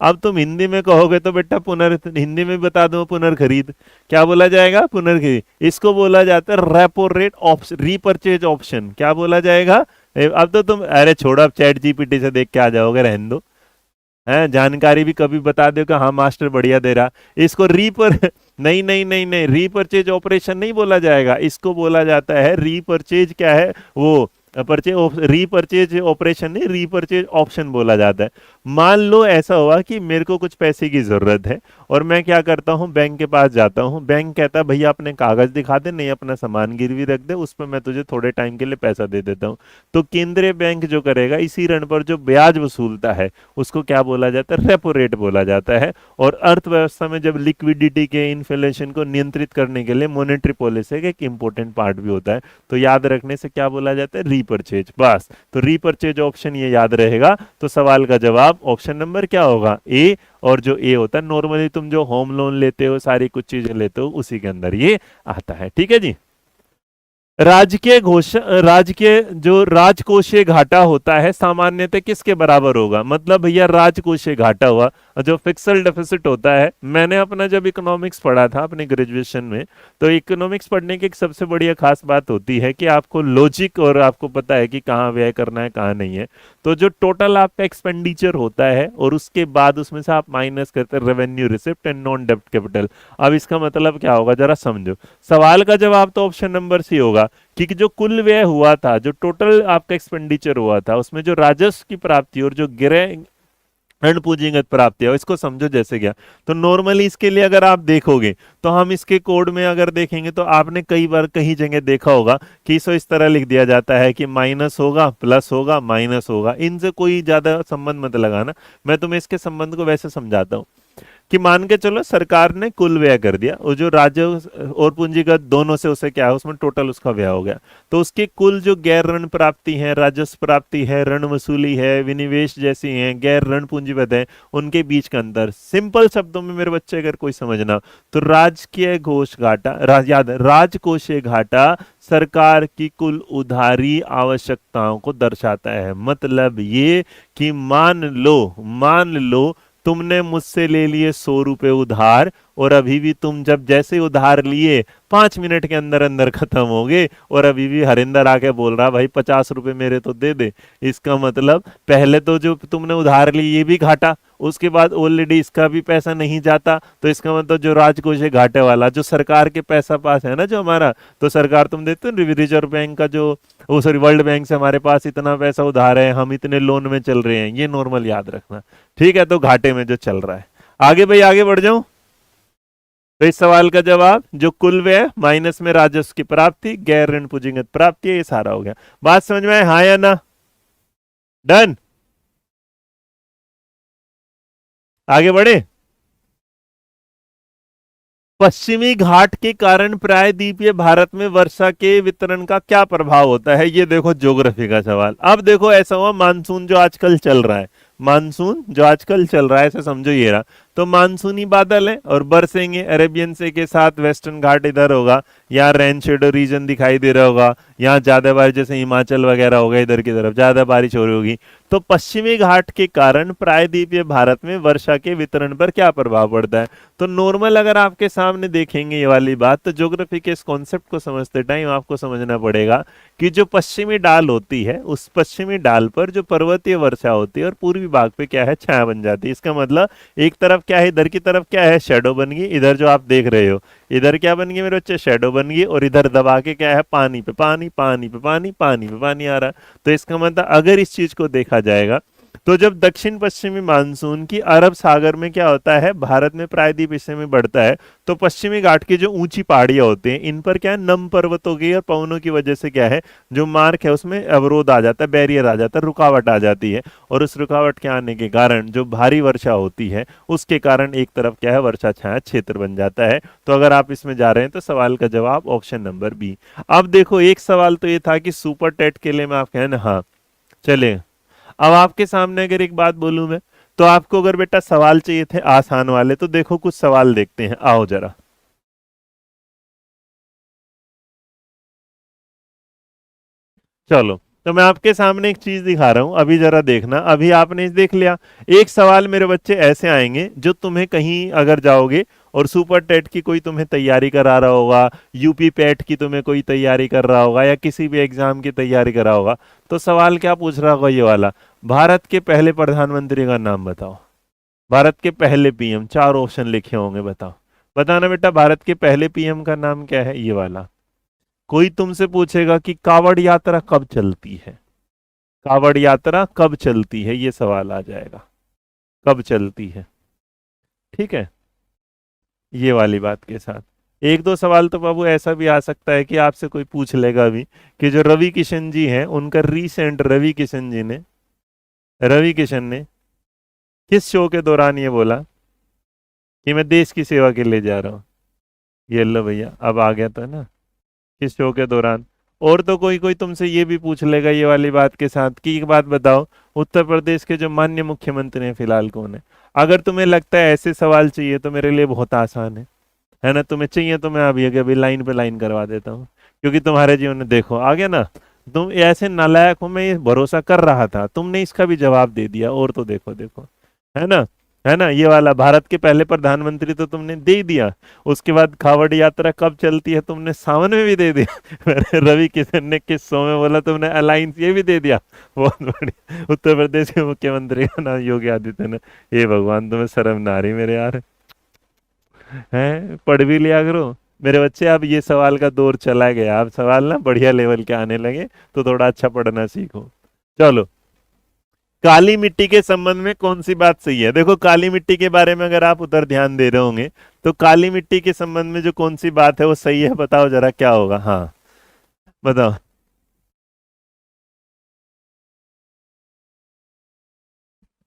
अब तुम हिंदी में कहोगे तो बेटा हिंदी में बता दो, पुनर्खरीद। क्या बोला जाएगा? पुनर्खरीद। इसको बोला जाता है repo rate option, repurchase option. क्या बोला जाएगा? अब तो तुम, अरे छोड़ो, अब चैट जीपीटी से देख के आ जाओगे, रहने दो। है जानकारी भी कभी बता दो कि हाँ मास्टर बढ़िया दे रहा। इसको रीपर नहीं नहीं नहीं नहीं, रीपरचेज ऑपरेशन नहीं बोला जाएगा, इसको बोला जाता है रीपरचेज। क्या है वो? परचेज, रीपरचेज ऑपरेशन नहीं, रीपरचेज ऑप्शन बोला जाता है। मान लो ऐसा हुआ कि मेरे को कुछ पैसे की जरूरत है और मैं क्या करता हूँ, बैंक के पास जाता हूँ। बैंक कहता है भैया अपने कागज दिखा दे, नहीं अपना सामान गिरवी रख दे, उस पर मैं तुझे थोड़े टाइम के लिए पैसा दे देता हूँ। तो केंद्रीय बैंक जो करेगा, इसी ऋण पर जो ब्याज वसूलता है उसको क्या बोला जाता है? रेपो रेट बोला जाता है। और अर्थव्यवस्था में जब लिक्विडिटी के इन्फ्लेशन को नियंत्रित करने के लिए मॉनेटरी पॉलिसी का एक इंपॉर्टेंट पार्ट भी होता है। तो याद रखने से क्या बोला जाता है? रीपरचेज। बस, तो रीपरचेज ऑप्शन ये याद रहेगा। तो सवाल का जवाब ऑप्शन नंबर क्या होगा? ए। और जो ए होता है, नॉर्मली तुम जो होम लोन लेते हो, सारी कुछ चीजें लेते हो, उसी के अंदर ये आता है। ठीक है जी। राजकीय जो राजकोषीय घाटा होता है सामान्यतः किसके बराबर होगा? मतलब भैया राजकोषीय घाटा हुआ, जो फिक्सल डेफिसिट होता है। मैंने अपना जब इकोनॉमिक्स पढ़ा था अपने ग्रेजुएशन में, तो इकोनॉमिक्स पढ़ने की एक सबसे बढ़िया खास बात होती है कि आपको लॉजिक और आपको पता है कि कहाँ व्यय करना है कहाँ नहीं है। तो जो टोटल आपका एक्सपेंडिचर होता है और उसके बाद उसमें से आप माइनस करते हैं रेवेन्यू रिसिप्ट एंड नॉन डेब्ट कैपिटल। अब इसका मतलब क्या होगा जरा समझो। सवाल का जवाब तो ऑप्शन नंबर सी होगा कि जो कुल व्यय हुआ था, जो टोटल आपका एक्सपेंडिचर हुआ था, उसमें जो राजस्व की प्राप्ति और जो गिरे ऋण पूंजीगत प्राप्ति है, इसको समझो जैसे क्या। तो नॉर्मली इसके लिए अगर आप देखोगे तो हम इसके कोड में अगर देखेंगे तो आपने कई बार कहीं जगह देखा होगा कि इसको इस तरह लिख दिया जाता है कि माइनस होगा, प्लस होगा, माइनस होगा। इनसे कोई ज्यादा संबंध मत लगाना, मैं तुम्हें इसके संबंध को वैसे समझाता हूँ कि मान के चलो सरकार ने कुल व्यय कर दिया, और जो राजस्व और पूंजीगत दोनों से उसे क्या है, उसमें टोटल उसका व्यय हो गया। तो उसके कुल जो गैर ऋण प्राप्ति है, राजस्व प्राप्ति है, ऋण वसूली है, विनिवेश जैसी हैं, गैर ऋण पूंजीगत है, उनके बीच का अंतर सिंपल शब्दों में मेरे बच्चे अगर कोई समझना, तो राजकीय घोष घाटा, याद है, राजकोषीय घाटा सरकार की कुल उधारी आवश्यकताओं को दर्शाता है। मतलब ये कि मान लो तुमने मुझसे ले लिए 100 रुपए उधार, और अभी भी तुम जब जैसे उधार लिए 5 मिनट के अंदर अंदर खत्म हो गए, और अभी भी हरिंदर आके बोल रहा भाई 50 रुपए मेरे तो दे दे। इसका मतलब पहले तो जो तुमने उधार ली ये भी घाटा, उसके बाद ऑलरेडी इसका भी पैसा नहीं जाता। तो इसका मतलब जो राजकोषीय घाटे वाला जो सरकार के पैसा पास है ना, जो हमारा, तो सरकार तुम देते हो रिजर्व बैंक का जो, वो सॉरी वर्ल्ड बैंक से हमारे पास इतना पैसा उधार है, हम इतने लोन में चल रहे हैं, ये नॉर्मल याद रखना। ठीक है, तो घाटे में जो चल रहा है। आगे भाई आगे बढ़ जाऊं। तो इस सवाल का जवाब जो कुल व्यय माइनस में राजस्व की प्राप्ति, गैर ऋण पूंजीगत प्राप्ति है, ये सारा हो गया। बात समझ में आए? हाँ या ना? डन। आगे बढ़े। पश्चिमी घाट के कारण प्रायद्वीपीय भारत में वर्षा के वितरण का क्या प्रभाव होता है? ये देखो ज्योग्राफी का सवाल। अब देखो ऐसा हुआ, मानसून जो आजकल चल रहा है, मानसून जो आजकल चल रहा है, ऐसे समझो ये रहा। तो मानसूनी बादल है और बरसेंगे अरेबियन से के साथ, वेस्टर्न घाट इधर होगा, यहाँ रेन शेडो रीजन दिखाई दे रहा होगा, यहाँ ज्यादा बारिश जैसे हिमाचल वगैरह होगा, इधर की तरफ ज्यादा बारिश हो रही होगी। तो पश्चिमी घाट के कारण प्रायद्वीपीय भारत में वर्षा के वितरण पर क्या प्रभाव पड़ता है? तो नॉर्मल अगर आपके सामने देखेंगे ये वाली बात, तो ज्योग्राफी के इस कॉन्सेप्ट को समझते टाइम आपको समझना पड़ेगा कि जो पश्चिमी डाल होती है, उस पश्चिमी डाल पर जो पर्वतीय वर्षा होती है और पूर्वी भाग पे क्या है, छाया बन जाती है। इसका मतलब एक तरफ क्या है, इधर की तरफ क्या है, शेडो बन गई। इधर जो आप देख रहे हो, इधर क्या बन गई मेरे बच्चे, शेडो बन गई। और इधर दबा के क्या है, पानी पे पानी, पानी पे पानी, पानी पे पानी आ रहा है। तो इसका मतलब अगर इस चीज को देखा जाएगा तो जब दक्षिण पश्चिमी मानसून की अरब सागर में क्या होता है, भारत में प्रायद्वीप हिस्से में बढ़ता है, तो पश्चिमी घाट की जो ऊंची पहाड़ियां होती हैं इन पर क्या है, नम पर्वतों की और पवनों की वजह से क्या है, जो मार्ग है उसमें अवरोध आ जाता है, बैरियर आ जाता है, रुकावट आ जाती है। और उस रुकावट के आने के कारण जो भारी वर्षा होती है उसके कारण एक तरफ क्या है, वर्षा छाया क्षेत्र बन जाता है। तो अगर आप इसमें जा रहे हैं तो सवाल का जवाब ऑप्शन नंबर बी। अब देखो एक सवाल तो ये था कि सुपर टेट के लिए मैं आप कहें ना, हाँ चले। अब आपके सामने अगर एक बात बोलूं मैं, तो आपको अगर बेटा सवाल चाहिए थे आसान वाले, तो देखो कुछ सवाल देखते हैं, आओ जरा। चलो, तो मैं आपके सामने एक चीज दिखा रहा हूं, अभी जरा देखना। अभी आपने देख लिया, एक सवाल मेरे बच्चे ऐसे आएंगे जो तुम्हें कहीं अगर जाओगे और सुपर टेट की कोई तुम्हें तैयारी करा रहा होगा, यूपी पेट की तुम्हें कोई तैयारी कर रहा होगा, या किसी भी एग्जाम की तैयारी कर रहा होगा, तो सवाल क्या पूछ रहा होगा, ये वाला, भारत के पहले प्रधानमंत्री का नाम बताओ। भारत के पहले पीएम, चार ऑप्शन लिखे होंगे, बताओ। बताना बेटा, भारत के पहले पीएम का नाम क्या है, ये वाला। कोई तुमसे पूछेगा कि कावड़ यात्रा कब चलती है, कावड़ यात्रा कब चलती है, ये सवाल आ जाएगा, कब चलती है। ठीक है, ये वाली बात के साथ एक दो सवाल तो बाबू ऐसा भी आ सकता है कि आपसे कोई पूछ लेगा भी कि जो रवि किशन जी हैं, उनका रिसेंट, रवि किशन ने किस शो के दौरान ये बोला कि मैं देश की सेवा के लिए जा रहा हूँ। ये लो भैया, अब आ गया तो ना, किस शो के दौरान। और तो कोई कोई तुमसे ये भी पूछ लेगा ये वाली बात के साथ कि एक बात बताओ, उत्तर प्रदेश के जो माननीय मुख्यमंत्री हैं फिलहाल कौन है। अगर तुम्हें लगता है ऐसे सवाल चाहिए तो मेरे लिए बहुत आसान है ना, तुम्हें चाहिए तो मैं अभी अभी लाइन पे लाइन करवा देता हूँ, क्योंकि तुम्हारे जीवन में देखो आ गया ना। तुम ऐसे नालायक हो, मैं ये भरोसा कर रहा था, तुमने इसका भी जवाब दे दिया। और तो देखो देखो, है ना, है ना, ये वाला भारत के पहले प्रधानमंत्री तो तुमने दे ही दिया। उसके बाद कावड़ यात्रा कब चलती है तुमने सावन में भी दे दिया। मैंने रवि किशन ने किस शो में बोला, तुमने अलायंस ये भी दे दिया। बहुत बढ़िया। उत्तर प्रदेश के मुख्यमंत्री का नाम योगी आदित्यनाथ। हे भगवान, तुम्हें शर्म ना आ रही मेरे यार, हैं, पढ़ भी लिया करो मेरे बच्चे। अब ये सवाल का दौर चला गया, अब सवाल ना बढ़िया लेवल के आने लगे, तो थोड़ा अच्छा पढ़ना सीखो। चलो, काली मिट्टी के संबंध में कौन सी बात सही है। देखो काली मिट्टी के बारे में अगर आप उधर ध्यान दे रहे होंगे, तो काली मिट्टी के संबंध में जो कौन सी बात है वो सही है, बताओ जरा क्या होगा। हाँ बताओ।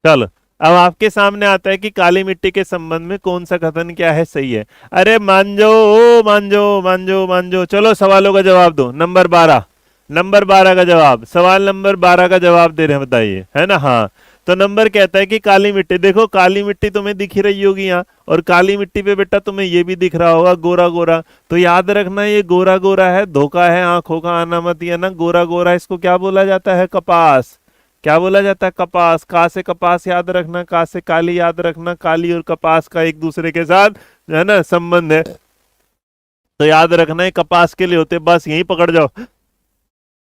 चलो, अब आपके सामने आता है कि काली मिट्टी के संबंध में कौन सा कथन क्या है सही है। अरे मान जाओ, मान जाओ, मान जाओ, मान जाओ। चलो सवालों का जवाब दो। नंबर 12, नंबर 12 का जवाब, सवाल नंबर 12 का जवाब दे रहे हैं, बताइए, है ना। हाँ, तो नंबर कहता है कि काली मिट्टी, देखो काली मिट्टी तुम्हें दिख ही रही होगी यहाँ, और काली मिट्टी पे बेटा तुम्हें ये भी दिख रहा होगा गोरा गोरा। तो याद रखना, ये गोरा गोरा है, धोखा है, आंखों का आना मत, ये ना गोरा गोरा, इसको क्या बोला जाता है, कपास। क्या बोला जाता है, कपास। का से कपास याद रखना, का से काली याद रखना, काली और कपास का एक दूसरे के साथ है ना संबंध है, तो याद रखना है कपास के लिए होते, बस यही पकड़ जाओ।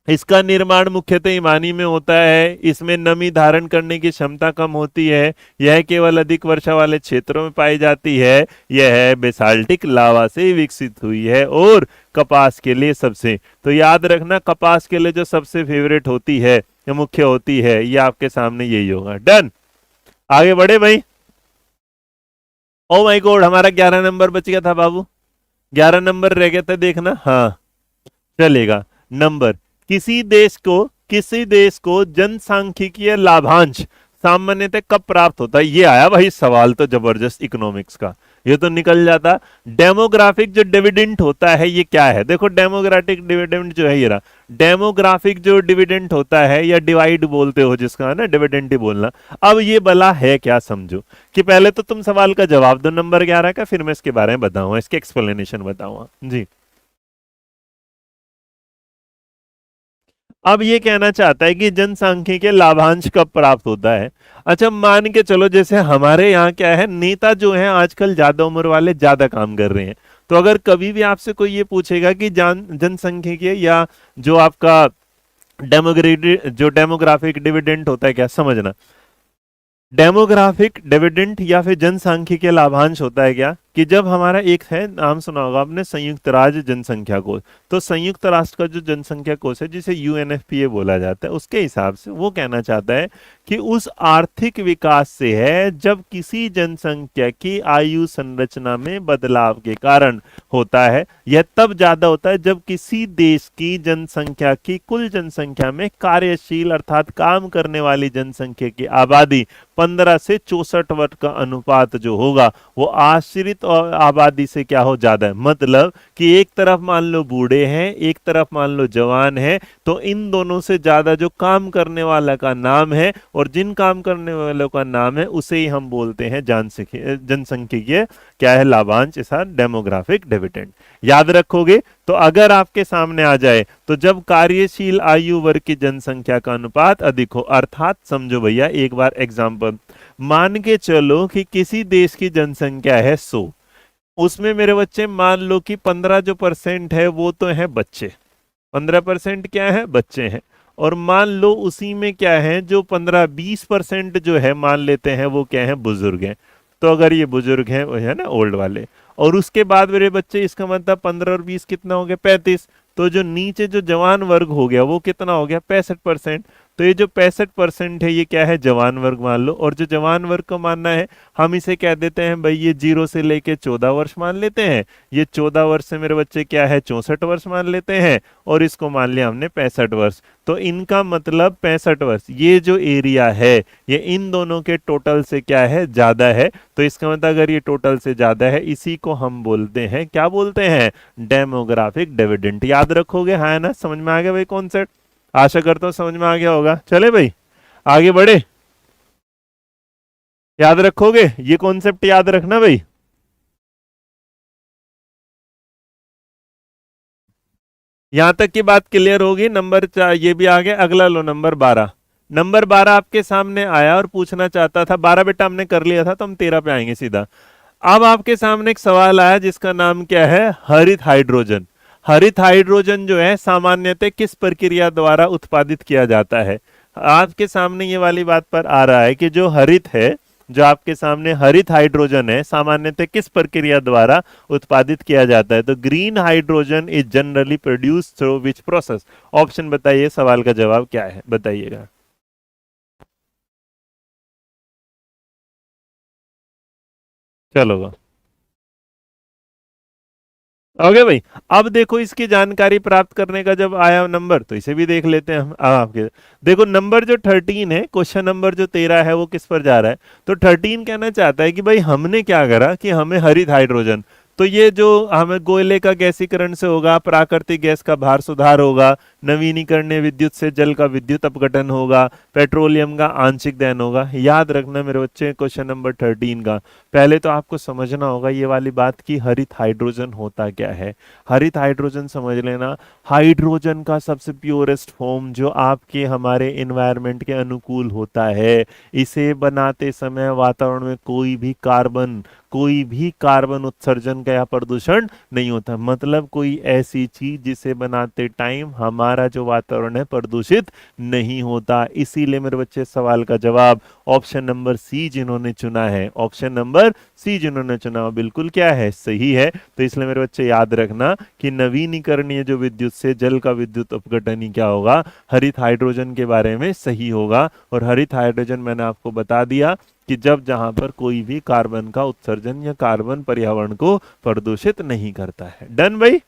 इसका निर्माण मुख्यतः ईमानी में होता है, इसमें नमी धारण करने की क्षमता कम होती है, यह केवल अधिक वर्षा वाले क्षेत्रों में पाई जाती है, यह बेसाल्टिक लावा से विकसित हुई है, और कपास के लिए सबसे, तो याद रखना कपास के लिए जो सबसे फेवरेट होती है या मुख्य होती है, ये आपके सामने यही होगा। डन, आगे बढ़े भाई। ओ माय गॉड, हमारा 11 नंबर बच गया था बाबू, 11 नंबर रह गया था, देखना। हाँ चलेगा। नंबर, किसी देश को जनसांख्यिकीय लाभांश सामान्यतः कब प्राप्त होता है, ये आया भाई सवाल तो जबरदस्त इकोनॉमिक्स का, ये तो निकल जाता। डेमोग्राफिक जो डिविडेंड होता है ये क्या है, देखो डेमोग्राफिक डिविडेंड जो है ये रहा, डेमोग्राफिक जो डिविडेंड होता है, या डिवाइड बोलते हो जिसका, है ना, डिविडेंड ही बोलना। अब ये भला है क्या, समझो कि पहले तो तुम सवाल का जवाब दो नंबर 11 का, फिर मैं इसके बारे में बताऊंगा, इसके एक्सप्लेनेशन बताऊंगा जी। अब ये कहना चाहता है कि जनसांख्यिकीय लाभांश कब प्राप्त होता है। अच्छा मान के चलो, जैसे हमारे यहाँ क्या है, नेता जो है आजकल ज्यादा उम्र वाले ज्यादा काम कर रहे हैं, तो अगर कभी भी आपसे कोई ये पूछेगा कि जनसांख्यिकीय या जो आपका डेमोग्राफिक डिविडेंड होता है, क्या समझना, डेमोग्राफिक डिविडेंड या फिर जनसांख्यिकीय लाभांश होता है क्या, कि जब हमारा एक है, नाम सुना होगा आपने, संयुक्त राज्य जनसंख्या कोष। तो संयुक्त राष्ट्र का जो जनसंख्या कोष है, जिसे यूएनएफपीए बोला जाता है, उसके हिसाब से वो कहना चाहता है कि उस आर्थिक विकास से है जब किसी जनसंख्या की आयु संरचना में बदलाव के कारण होता है। यह तब ज्यादा होता है जब किसी देश की जनसंख्या की कुल जनसंख्या में कार्यशील अर्थात काम करने वाली जनसंख्या की आबादी 15 से 64 वर्ष का अनुपात जो होगा वो आश्रित और आबादी से क्या हो, ज्यादा है। मतलब कि एक तरफ मान लो बूढ़े हैं, एक तरफ मान लो जवान है, तो इन दोनों से ज्यादा जो काम करने वाला का नाम है, और जिन काम करने वालों का नाम है उसे ही हम बोलते हैं जनसंख्यिकीय क्या है, लाभांश, ऐसा डेमोग्राफिक डिविडेंड। याद रखोगे। तो अगर आपके सामने आ जाए तो जब कार्यशील आयु वर्ग की जनसंख्या का अनुपात अधिक हो, अर्थात समझो भैया एक बार एग्जांपल मान के चलो कि किसी देश की जनसंख्या है 100, उसमें मेरे बच्चे मान लो कि 15 जो परसेंट है वो तो है बच्चे, 15% क्या है, बच्चे हैं। और मान लो उसी में क्या है, जो 15-20% जो है मान लेते हैं वो क्या है, बुजुर्ग हैं। तो अगर ये बुजुर्ग हैं, वो है ना ओल्ड वाले, और उसके बाद मेरे बच्चे, इसका मतलब 15 और 20 कितना हो गया, 35। तो जो नीचे जो जवान वर्ग हो गया वो कितना हो गया, 65%। तो ये जो 65% है ये क्या है, जवान वर्ग मान लो। और जो जवान वर्ग को मानना है, हम इसे कह देते हैं भाई ये 0 से लेके 14 वर्ष मान लेते हैं। ये 14 वर्ष से मेरे बच्चे क्या है, 64 वर्ष मान लेते हैं, और इसको मान लिया हमने 65 वर्ष। तो इनका मतलब 65 वर्ष, ये जो एरिया है ये इन दोनों के टोटल से क्या है, ज्यादा है। तो इसका मतलब अगर ये टोटल से ज्यादा है, इसी को हम बोलते हैं, क्या बोलते हैं, डेमोग्राफिक डिविडेंड। याद रखोगे, हाँ ना, समझ में आ गया भाई कॉन्सेप्ट, आशा करता हूं समझ में आ गया होगा। चले भाई आगे बढ़े, याद रखोगे ये कॉन्सेप्ट, याद रखना भाई। यहां तक की बात क्लियर होगी। नंबर 4 ये भी आ गया। अगला लो, नंबर 12। नंबर 12 आपके सामने आया और पूछना चाहता था, 12 बेटा हमने कर लिया था, तो हम 13 पे आएंगे सीधा। अब आपके सामने एक सवाल आया जिसका नाम क्या है, हरित हाइड्रोजन। हरित हाइड्रोजन जो है सामान्यतः किस प्रक्रिया द्वारा उत्पादित किया जाता है। आपके सामने ये वाली बात पर आ रहा है कि जो हरित है, जो आपके सामने हरित हाइड्रोजन है, सामान्यतः किस प्रक्रिया द्वारा उत्पादित किया जाता है। तो green hydrogen is generally produce through which process. Option बताइए, सवाल का जवाब क्या है, बताइएगा। चलो ओके भाई। अब देखो इसकी जानकारी प्राप्त करने का जब आया नंबर, तो इसे भी देख लेते हैं हम। अब आपके देखो नंबर जो 13 है, क्वेश्चन नंबर जो 13 है वो किस पर जा रहा है। तो 13 कहना चाहता है कि भाई हमने क्या करा कि हमें हरित हाइड्रोजन, तो ये जो हमें कोयले का गैसीकरण से होगा, प्राकृतिक गैस का भार सुधार होगा, नवीनीकरणीय विद्युत से जल का विद्युत अपघटन होगा, पेट्रोलियम का आंशिक दहन होगा। याद रखना मेरे बच्चे क्वेश्चन नंबर 13 का पहले तो आपको समझना होगा ये वाली बात कि हरित हाइड्रोजन होता क्या है। हरित हाइड्रोजन समझ लेना, हाइड्रोजन का सबसे प्योरेस्ट फॉर्म जो आपके हमारे एनवायरनमेंट के अनुकूल होता है। इसे बनाते समय वातावरण में कोई भी कार्बन उत्सर्जन का या प्रदूषण नहीं होता। मतलब कोई ऐसी चीज जिसे बनाते टाइम हमारा जो वातावरण है प्रदूषित नहीं होता। इसीलिए मेरे बच्चे सवाल का जवाब ऑप्शन नंबर सी जिन्होंने चुना है, ऑप्शन नंबर सी जिन्होंने चुना वो बिल्कुल क्या है, सही है। तो इसलिए मेरे बच्चे याद रखना कि नवीनीकरणीय जो विद्युत से जल का विद्युत अपघटन ही क्या होगा, हरित हाइड्रोजन के बारे में सही होगा। और हरित हाइड्रोजन मैंने आपको बता दिया कि जब जहां पर कोई भी कार्बन का उत्सर्जन या कार्बन पर्यावरण को प्रदूषित नहीं करता है। डन भाई।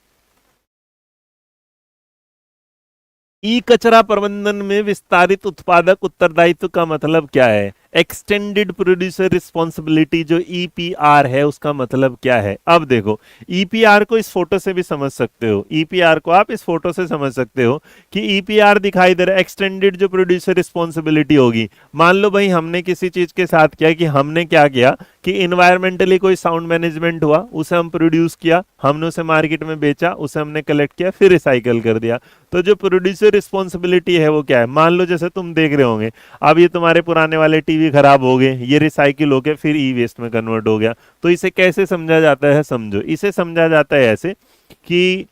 ई कचरा प्रबंधन में विस्तारित उत्पादक उत्तरदायित्व का मतलब क्या है। एक्सटेंडेड प्रोड्यूसर रिस्पॉन्सिबिलिटी जो ईपीआर है उसका मतलब क्या है। अब देखो ईपीआर को इस फोटो से भी समझ सकते हो, ईपीआर को आप इस फोटो से समझ सकते हो कि ईपीआर दिखाई दे रहा है, एक्सटेंडेड जो प्रोड्यूसर रिस्पॉन्सिबिलिटी होगी। मान लो भाई हमने किसी चीज के साथ किया कि हमने क्या किया कि इन्वायरमेंटली कोई साउंड मैनेजमेंट हुआ, उसे हम प्रोड्यूस किया, हमने उसे मार्केट में बेचा, उसे हमने कलेक्ट किया, फिर रिसाइकल कर दिया। तो जो प्रोड्यूसर रिस्पॉन्सिबिलिटी है वो क्या है। मान लो जैसे तुम देख रहे होंगे अब ये तुम्हारे पुराने वाले टीवी खराब हो गए, ये रिसाइकिल हो गया, फिर ई वेस्ट में कन्वर्ट हो गया। तो इसे कैसे समझा जाता है, समझो इसे समझा जाता है ऐसे कि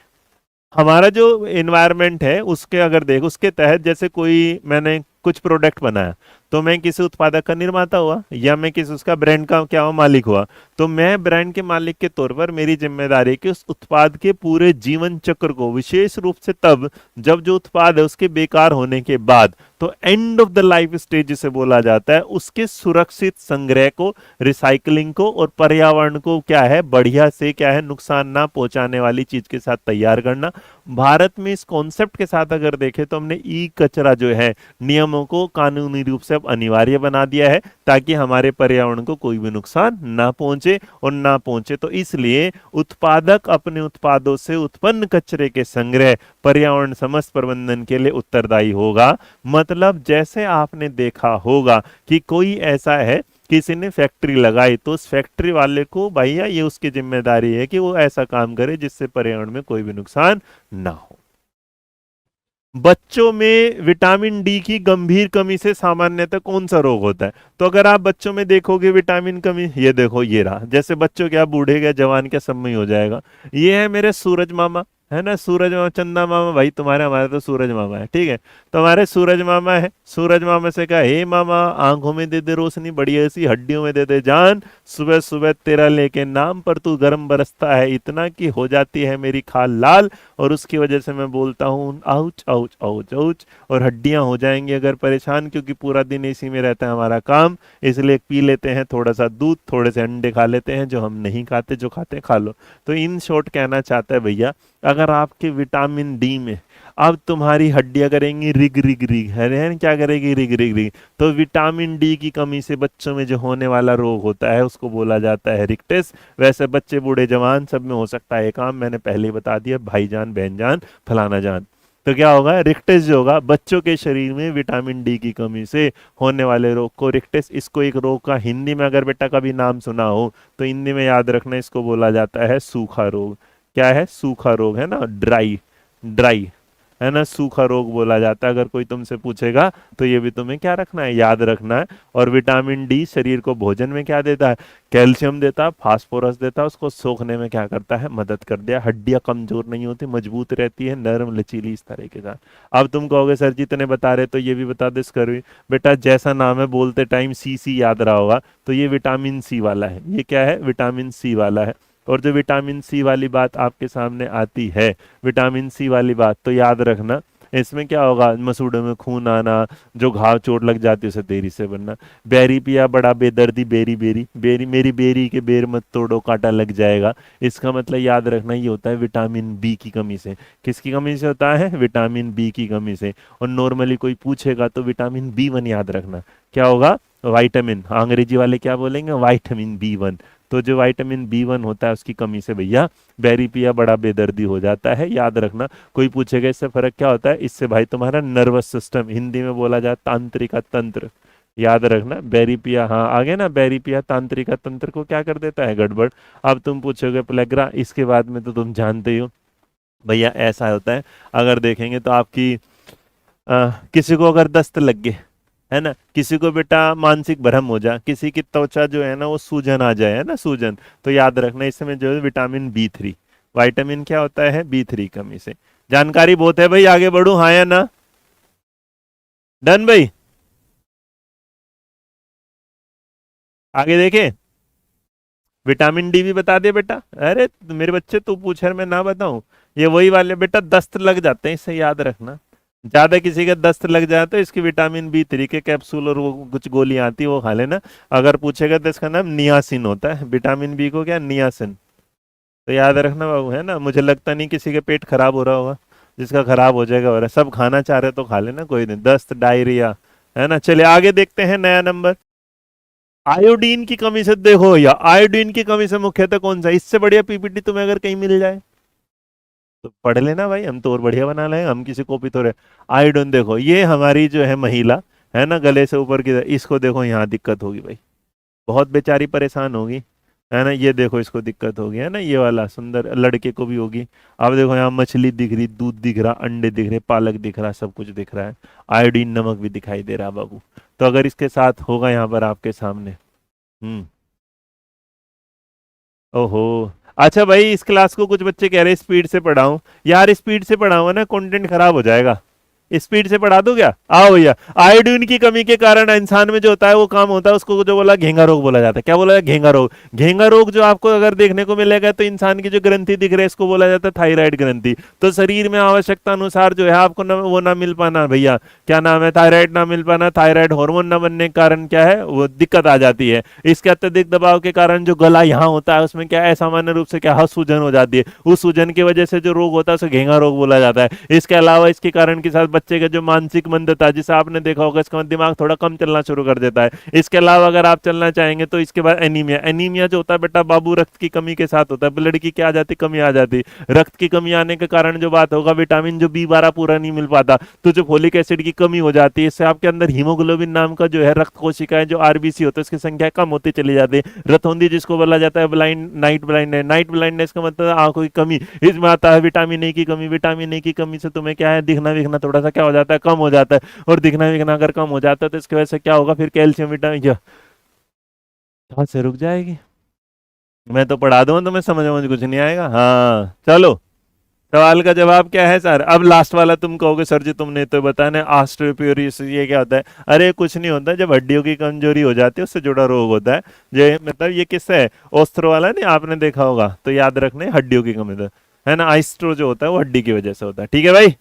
हमारा जो एनवायरनमेंट है उसके अगर देख उसके तहत जैसे कोई मैंने कुछ प्रोडक्ट बनाया, तो मैं किसी उत्पादक का निर्माता हुआ या मैं किसी उसका ब्रांड का क्या हुआ, मालिक हुआ। तो मैं ब्रांड के मालिक के तौर पर मेरी जिम्मेदारी है कि उस उत्पाद के पूरे जीवन चक्र को, विशेष रूप से तब जब जो उत्पाद है उसके बेकार होने के बाद, तो end of the life stage जिसे बोला जाता है, उसके सुरक्षित संग्रह को, रिसाइकलिंग को और पर्यावरण को क्या है, बढ़िया से क्या है, नुकसान ना पहुंचाने वाली चीज के साथ तैयार करना। भारत में इस कॉन्सेप्ट के साथ अगर देखें तो हमने ई कचरा जो है नियमों को कानूनी रूप से अब अनिवार्य बना दिया है, ताकि हमारे पर्यावरण को कोई भी नुकसान ना पहुंचे और ना पहुंचे। तो इसलिए उत्पादक अपने उत्पादों से उत्पन्न कचरे के संग्रह, पर्यावरण समस्त प्रबंधन के लिए उत्तरदायी होगा। मतलब जैसे आपने देखा होगा कि कोई ऐसा है, किसी ने फैक्ट्री लगाई, तो उस फैक्ट्री वाले को भैया ये उसकी जिम्मेदारी है कि वो ऐसा काम करे जिससे पर्यावरण में कोई भी नुकसान ना हो। बच्चों में विटामिन डी की गंभीर कमी से सामान्यतः कौन सा रोग होता है? तो अगर आप बच्चों में देखोगे विटामिन कमी, ये देखो ये रहा, जैसे बच्चों क्या, बूढ़े क्या, जवान क्या, सब में ही हो जाएगा। ये है मेरे सूरज मामा, है ना, सूरज मामा, चंदा मामा, भाई तुम्हारे हमारे तो सूरज मामा है, ठीक है। तो हमारे सूरज मामा है, सूरज मामा से कहा, हे मामा आंखों में दे दे रोशनी, बढ़िया सी हड्डियों में दे दे जान, सुबह सुबह तेरा लेके नाम पर तू गर्म बरसता है इतना कि हो जाती है मेरी खाल लाल, और उसकी वजह से मैं बोलता हूँ आउच आउच आउच आउच, और हड्डियां हो जाएंगी अगर परेशान, क्योंकि पूरा दिन इसी में रहता है हमारा काम। इसलिए पी लेते हैं थोड़ा सा दूध, थोड़े से अंडे खा लेते हैं, जो हम नहीं खाते, जो खाते हैं खा लो। तो इन शॉर्ट कहना चाहता है भैया, अगर आपके विटामिन डी में अब तुम्हारी हड्डियां करेंगी रिग रिग रिग, है ना, क्या करेगी, रिग रिग रिग, तो विटामिन डी की कमी से बच्चों में जो होने वाला रोग होता है उसको बोला जाता है रिक्टिस। वैसे बच्चे बूढ़े जवान सब में हो सकता है ये काम, मैंने पहले ही बता दिया, भाईजान बहनजान फलाना जान। तो क्या होगा, रिक्टिस जो होगा, बच्चों के शरीर में विटामिन डी की कमी से होने वाले रोग को रिक्टिस, इसको एक रोग का हिंदी में अगर बेटा कभी नाम सुना हो तो हिंदी में याद रखना, इसको बोला जाता है सूखा रोग। क्या है, सूखा रोग, है ना, ड्राई, ड्राई, है ना, सूखा रोग बोला जाता है। अगर कोई तुमसे पूछेगा तो ये भी तुम्हें क्या रखना है, याद रखना है। और विटामिन डी शरीर को भोजन में क्या देता है, कैल्शियम देता है, फास्फोरस देता है, उसको सोखने में क्या करता है, मदद कर दिया। हड्डियां कमजोर नहीं होती, मजबूत रहती है, नरम लचीली, इस तरह के साथ। अब तुम कहोगे सर जी इतने बता रहे तो ये भी बता दे इसका। बेटा जैसा नाम है बोलते टाइम सी सी याद रहा होगा, तो ये विटामिन सी वाला है, ये क्या है, विटामिन सी वाला है। और जो विटामिन सी वाली बात आपके सामने आती है, विटामिन सी वाली बात, तो याद रखना इसमें क्या होगा, मसूड़ों में खून आना, जो घाव चोट लग जाती है उसे देरी से बनना, बेरी पिया बड़ा बेदर्दी, बेरी बेरी बेरी, मेरी बेरी के बेर मत तोड़ो कांटा लग जाएगा। इसका मतलब याद रखना ये होता है विटामिन बी की कमी से। किसकी कमी से होता है, विटामिन बी की कमी से। और नॉर्मली कोई पूछेगा तो विटामिन बी 1 याद रखना, क्या होगा, विटामिन, अंग्रेजी वाले क्या बोलेंगे, विटामिन बी 1। तो जो विटामिन बी 1 होता है उसकी कमी से भैया बेरी पिया बड़ा बेदर्दी हो जाता है, याद रखना। कोई पूछेगा इससे फर्क क्या होता है, इससे भाई तुम्हारा नर्वस सिस्टम, हिंदी में बोला जाए तांत्रिका तंत्र, याद रखना। बेरी पिया, हाँ आगे ना, बेरी पिया तांत्रिका तंत्र को क्या कर देता है, गड़बड़। अब तुम पूछोगे प्लेग्रा, इसके बाद में तो तुम जानते ही हो भैया ऐसा होता है। अगर देखेंगे तो आपकी किसी को अगर दस्त लग गए, है ना, किसी को बेटा मानसिक भ्रम हो जाए, किसी की त्वचा जो है ना वो सूजन आ जाए, है ना, सूजन, तो याद रखना इसमें जो है विटामिन बी 3, विटामिन क्या होता है, बी 3 कमी से। जानकारी बहुत है भाई, आगे बढ़ू, हाँ या ना, डन भाई, आगे देखे। विटामिन डी भी बता दे बेटा, अरे मेरे बच्चे तू पूछ रहे मैं ना बताऊं, ये वही वाले बेटा दस्त लग जाते हैं, इससे याद रखना। ज्यादा किसी का दस्त लग जाए तो इसकी विटामिन बी 3 के कैप्सूल और वो कुछ गोलियां आती है वो खा लेना। अगर पूछेगा तो इसका नाम नियासिन होता है, विटामिन बी को क्या, नियासिन। तो याद रखना बाबू, है ना। मुझे लगता नहीं किसी के पेट खराब हो रहा होगा, जिसका खराब हो जाएगा हो रहा है, सब खाना चाह रहे तो खा लेना, कोई नहीं, दस्त डायरिया, है ना। चलिए आगे देखते हैं नया नंबर। आयोडीन की कमी से, देखो या आयोडीन की कमी से मुख्यतः कौन सा, इससे बढ़िया पीपीटी तुम्हें अगर कहीं मिल जाए तो पढ़ लेना भाई, हम तो और बढ़िया बना लें, हम किसी कॉपी तो रहे। आयोडीन देखो, ये हमारी जो है महिला, है ना, गले से ऊपर की, इसको देखो यहाँ दिक्कत होगी भाई, बहुत बेचारी परेशान होगी, है ना। ये देखो इसको दिक्कत होगी, है ना, ये वाला सुंदर लड़के को भी होगी। अब देखो यहाँ मछली दिख रही, दूध दिख रहा, अंडे दिख रहे, पालक दिख रहा, सब कुछ दिख रहा है, आयोडीन नमक भी दिखाई दे रहा बाबू। तो अगर इसके साथ होगा यहाँ पर आपके सामने, हम्म, ओहो, अच्छा भाई इस क्लास को कुछ बच्चे कह रहे हैं स्पीड से पढ़ाऊं, यार स्पीड से पढ़ाऊंगा ना कंटेंट खराब हो जाएगा, स्पीड से पढ़ा दूं क्या? आओ भैया। आयोडीन की कमी के कारण इंसान में जो होता है वो काम होता है, उसको जो बोला घेंगा रोग बोला जाता है। क्या बोला जाता है? घेंगा रोग। घेंगा रोग जो आपको अगर देखने को मिलेगा तो इंसान की जो ग्रंथि दिख रही है इसको बोला जाता है थायराइड ग्रंथि। तो शरीर में आवश्यकता अनुसार जो है आपको वो ना मिल पाना भैया, क्या नाम है, थायराइड ना मिल पाना, थायराइड हार्मोन ना बनने के कारण क्या है वो दिक्कत आ जाती है। इसके अत्यधिक दबाव के कारण जो गला यहाँ होता है उसमें क्या है सामान्य रूप से क्या है सूजन हो जाती है। उस सूजन की वजह से जो रोग होता है उसे घेंगा रोग बोला जाता है। इसके अलावा इसके कारण के साथ बच्चे का जो मानसिक मंदता, जिसे आपने देखा होगा इसका दिमाग थोड़ा कम चलना शुरू कर देता है। इसके अलावा अगर आप चलना चाहेंगे तो इसके बाद एनीमिया। एनीमिया जो होता है बेटा बाबू रक्त की कमी के साथ होता है। ब्लड की क्या आ जाती, कमी आ जाती। रक्त की कमी आने के कारण जो बात होगा विटामिन जो B12 पूरा नहीं मिल पाता, तो जो फोलिक एसिड की कमी हो जाती है, इससे आपके अंदर हीमोग्लोबिन नाम का जो है रक्त कोशिकाएं जो आरबीसी होते हैं उसकी संख्या कम होती चली जाती है। रतौंधी जिसको बोला जाता है blind, night blindness. Night blindness का मतलब आंखों की कमी, इसमें आता है विटामिन ए की कमी। विटामिन ए की कमी से तुम्हें क्या है दिखना विखना थोड़ा सा क्या हो जाता है, कम हो जाता है। और दिखना विखना अगर कम हो जाता है तो इसकी वजह से क्या होगा फिर कैल्शियम विटामिन हाथ से रुक जाएगी। मैं तो पढ़ा दूंगा तो मैं समझ मुझे कुछ नहीं आएगा। हाँ चलो, सवाल का जवाब क्या है सर? अब लास्ट वाला तुम कहोगे सर जी तुमने तो बताया ऑस्टियोपोरोसिस ये क्या होता है? अरे कुछ नहीं होता, जब हड्डियों की कमजोरी हो जाती है उससे जुड़ा रोग होता है। ये मतलब ये किससे है? ऑस्थ्रो वाला नहीं आपने देखा होगा, तो याद रखने हड्डियों की कमी तो है ना। आइस्ट्रो जो होता है वो हड्डी की वजह से होता है। ठीक है भाई,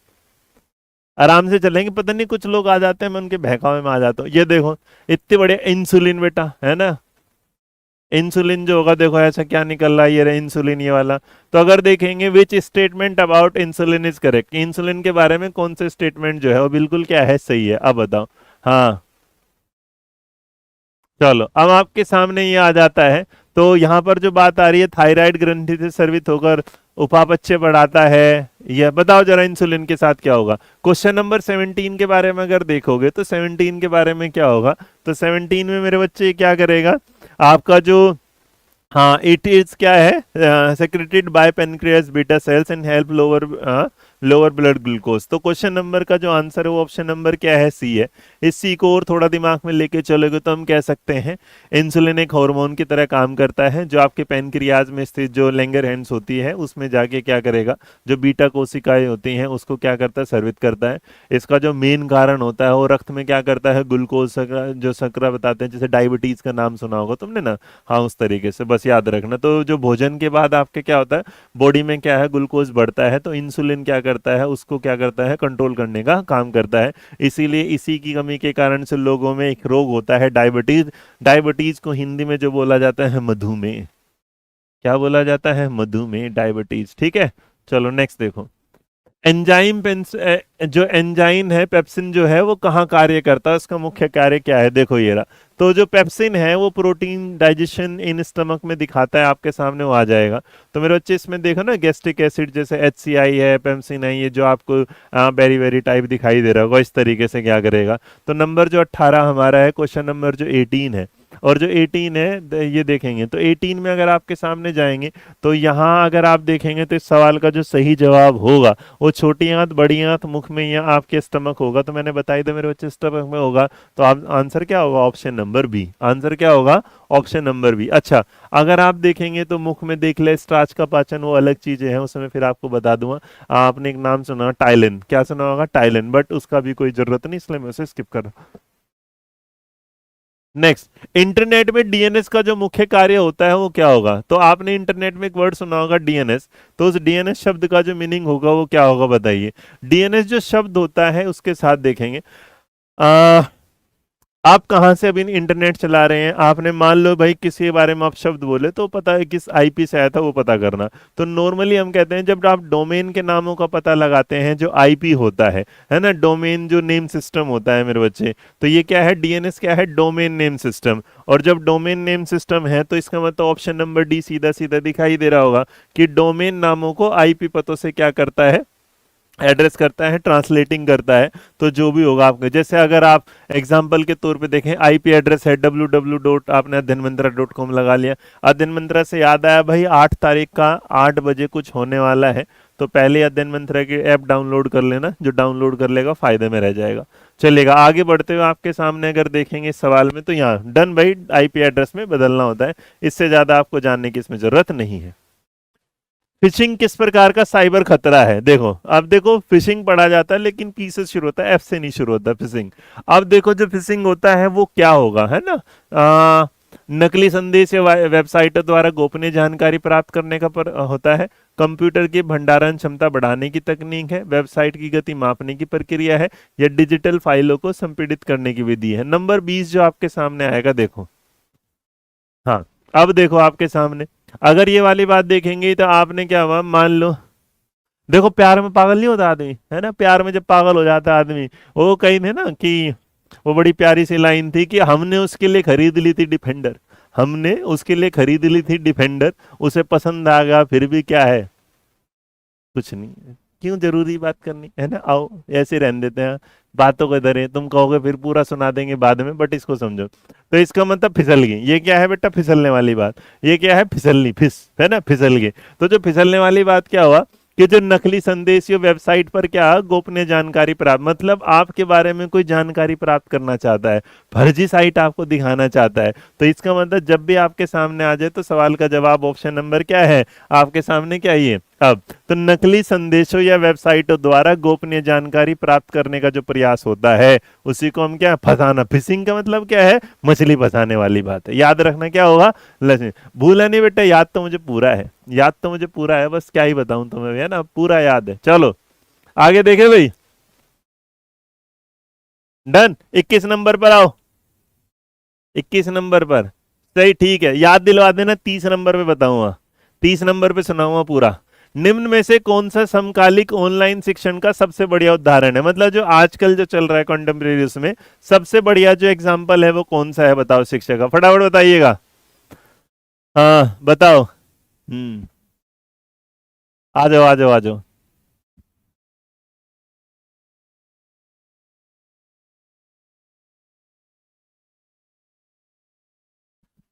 आराम से चलेंगे। पता नहीं कुछ लोग आ जाते हैं मैं उनके बहकावे में आ जाता हूँ। ये देखो इतने बड़े इंसुलिन बेटा है ना, इंसुलिन जो होगा देखो ऐसा क्या निकल रहा है, ये रहा इंसुलिन ये वाला। तो अगर देखेंगे which statement about insulin is correct, insulin के बारे में कौन से स्टेटमेंट जो है वो बिल्कुल क्या है सही है, अब बताओ। हाँ चलो, अब आपके सामने ये आ जाता है। तो यहाँ पर जो बात आ रही है थायराइड ग्रंथि से स्रवित होकर उपापचय बढ़ाता है, यह बताओ जरा इंसुलिन के साथ क्या होगा। क्वेश्चन नंबर 17 के बारे में अगर देखोगे तो 17 के बारे में क्या होगा, तो 17 में मेरे बच्चे क्या करेगा आपका जो, हाँ इट इज क्या है secreted bye pancreas beta cells and help lower lower blood glucose. तो क्वेश्चन नंबर का जो आंसर है वो ऑप्शन नंबर क्या है? सी है। इस सी को और थोड़ा दिमाग में लेके चलोगे तो हम कह सकते हैं इंसुलिन एक हार्मोन की तरह काम करता है जो आपके पेनक्रियाज में स्थित जो लैंगरहैंस होती है उसमें जाके क्या करेगा, जो बीटा कोशिकाएं होती हैं उसको क्या करता है, सर्वित करता है। इसका जो मेन कारण होता है वो रक्त में क्या करता है, ग्लूकोज जो शर्करा बताते हैं, जैसे डायबिटीज का नाम सुना होगा तुमने ना, हाँ उस तरीके से बस याद रखना। तो जो भोजन के बाद आपके क्या होता है बॉडी में क्या है ग्लूकोज बढ़ता है, तो इंसुलिन क्या करता है उसको क्या करता है कंट्रोल करने का काम करता है। इसीलिए इसी की कमी के कारण से लोगों में एक रोग होता है डायबिटीज। डायबिटीज को हिंदी में जो बोला जाता है मधुमेह, क्या बोला जाता है? मधुमेह, डायबिटीज। ठीक है चलो नेक्स्ट देखो। एंजाइम जो एंजाइम है पेप्सिन जो है वो कहाँ कार्य करता है, उसका मुख्य कार्य क्या है? देखो ये रहा। तो जो पेप्सिन है वो प्रोटीन डाइजेशन इन स्टमक में दिखाता है, आपके सामने वो आ जाएगा। तो मेरे बच्चे इसमें देखो ना गैस्ट्रिक एसिड जैसे HCI है, पेप्सिन है, ये जो आपको बेरी वेरी टाइप दिखाई दे रहा होगा इस तरीके से क्या करेगा। तो नंबर जो 18 हमारा है, क्वेश्चन नंबर जो 18 है और जो 18 है ये देखेंगे तो 18 में अगर आपके सामने जाएंगे तो यहाँ अगर आप देखेंगे तो इस सवाल का जो सही जवाब होगा वो छोटी आंत बड़ी आंत मुख में या आपके स्टमक होगा। तो मैंने बताई था मेरे बच्चे स्टमक में होगा, तो आप आंसर क्या होगा? Option number B. आंसर क्या होगा? Option number B. अच्छा, अगर आप देखेंगे तो मुख में देख ले स्टार्च का पाचन वो अलग चीजें हैं, उसमें फिर आपको बता दूंगा। आपने एक नाम सुना टाइलिन, क्या सुना होगा? टाइलिन, बट उसका भी कोई जरूरत नहीं इसलिए मैं उसे स्किप कर रहा हूं। नेक्स्ट, इंटरनेट में डीएनएस का जो मुख्य कार्य होता है वो क्या होगा? तो आपने इंटरनेट में एक वर्ड सुना होगा डीएनएस, तो उस डीएनएस शब्द का जो मीनिंग होगा वो क्या होगा बताइए। डीएनएस जो शब्द होता है उसके साथ देखेंगे आ, आप कहाँ से अभी इंटरनेट चला रहे हैं, आपने मान लो भाई किसी के बारे में आप शब्द बोले तो पता है किस आईपी से आया था वो पता करना। तो नॉर्मली हम कहते हैं जब आप डोमेन के नामों का पता लगाते हैं जो आईपी होता है ना, डोमेन जो नेम सिस्टम होता है मेरे बच्चे, तो ये क्या है? डीएनएस क्या है? Domain name system. और जब डोमेन नेम सिस्टम है तो इसका मतलब ऑप्शन नंबर डी सीधा सीधा दिखाई दे रहा होगा कि डोमेन नामों को आईपी पतों से क्या करता है, एड्रेस करता है, ट्रांसलेटिंग करता है। तो जो भी होगा आपके, जैसे अगर आप एग्जांपल के तौर पे देखें आईपी एड्रेस है www डॉट आपने अध्ययनमंत्रा.com लगा लिया। अध्ययनमंत्रा से याद आया भाई 8 तारीख का 8 बजे कुछ होने वाला है, तो पहले अध्ययन मंत्रा की ऐप डाउनलोड कर लेना, जो डाउनलोड कर लेगा फायदे में रह जाएगा। चलेगा आगे बढ़ते हुए आपके सामने अगर देखेंगे इस सवाल में तो यहाँ डन भाई आईपी एड्रेस में बदलना होता है, इससे ज्यादा आपको जानने की इसमें जरूरत नहीं है। फिशिंग किस प्रकार का साइबर खतरा है? देखो, अब देखो फिशिंग पढ़ा जाता है लेकिन पी से शुरू होता है, एफ से नहीं शुरू होता फिशिंग। अब देखो जो फिशिंग होता है वो क्या होगा, है ना? नकली संदेश या वेबसाइटों द्वारा गोपनीय जानकारी प्राप्त करने का होता है। कंप्यूटर की भंडारण क्षमता बढ़ाने की तकनीक है। वेबसाइट की गति मापने की प्रक्रिया है, या डिजिटल फाइलों को संपीड़ित करने की विधि है। नंबर 20 जो आपके सामने आएगा, देखो। हाँ, अब देखो आपके सामने, अगर ये वाली बात देखेंगे तो आपने क्या हुआ, मान लो देखो प्यार में पागल नहीं होता आदमी, है ना? प्यार में जब पागल हो जाता है आदमी, वो कहीं थे ना कि वो बड़ी प्यारी सी लाइन थी कि हमने उसके लिए खरीद ली थी डिफेंडर, हमने उसके लिए खरीद ली थी डिफेंडर, उसे पसंद आ गया फिर भी क्या है, कुछ नहीं। क्यों जरूरी बात करनी, है ना? आओ ऐसे रहने देते हैं बातों को इधर है, तुम कहोगे फिर पूरा सुना देंगे बाद में, बट इसको समझो। तो इसका मतलब फिसल गई, ये क्या है बेटा? फिसलने वाली बात। ये क्या है? फिसलनी, है ना? फिसल गए। तो जो फिसलने वाली बात क्या हुआ कि जो नकली संदेश या वेबसाइट पर क्या गोपनीय जानकारी प्राप्त, मतलब आपके बारे में कोई जानकारी प्राप्त करना चाहता है, फर्जी साइट आपको दिखाना चाहता है। तो इसका मतलब जब भी आपके सामने आ जाए तो सवाल का जवाब ऑप्शन नंबर क्या है आपके सामने? क्या ये अब तो नकली संदेशों या वेबसाइटों द्वारा गोपनीय जानकारी प्राप्त करने का जो प्रयास होता है उसी को हम क्या, फंसाना। फिशिंग का मतलब क्या है? मछली फंसाने वाली बात है। याद रखना क्या होगा? लक्ष्य। भूला नहीं बेटा, याद तो मुझे पूरा है, याद तो मुझे पूरा है, बस क्या ही बताऊं तुम्हें, है ना? पूरा याद है। चलो आगे देखे भाई। डन। 21 नंबर पर आओ, 21 नंबर पर। सही, ठीक है, याद दिलवा देना। 30 नंबर पे बताऊंगा, 30 नंबर पे सुनाऊंगा पूरा। निम्न में से कौन सा समकालिक ऑनलाइन शिक्षण का सबसे बढ़िया उदाहरण है? मतलब जो आजकल जो चल रहा है कंटेम्प्रेरी, उसमें सबसे बढ़िया जो एग्जाम्पल है वो कौन सा है? बताओ शिक्षक का, फटाफट बताइएगा। हाँ बताओ। आ जाओ आ जाओ आ जाओ।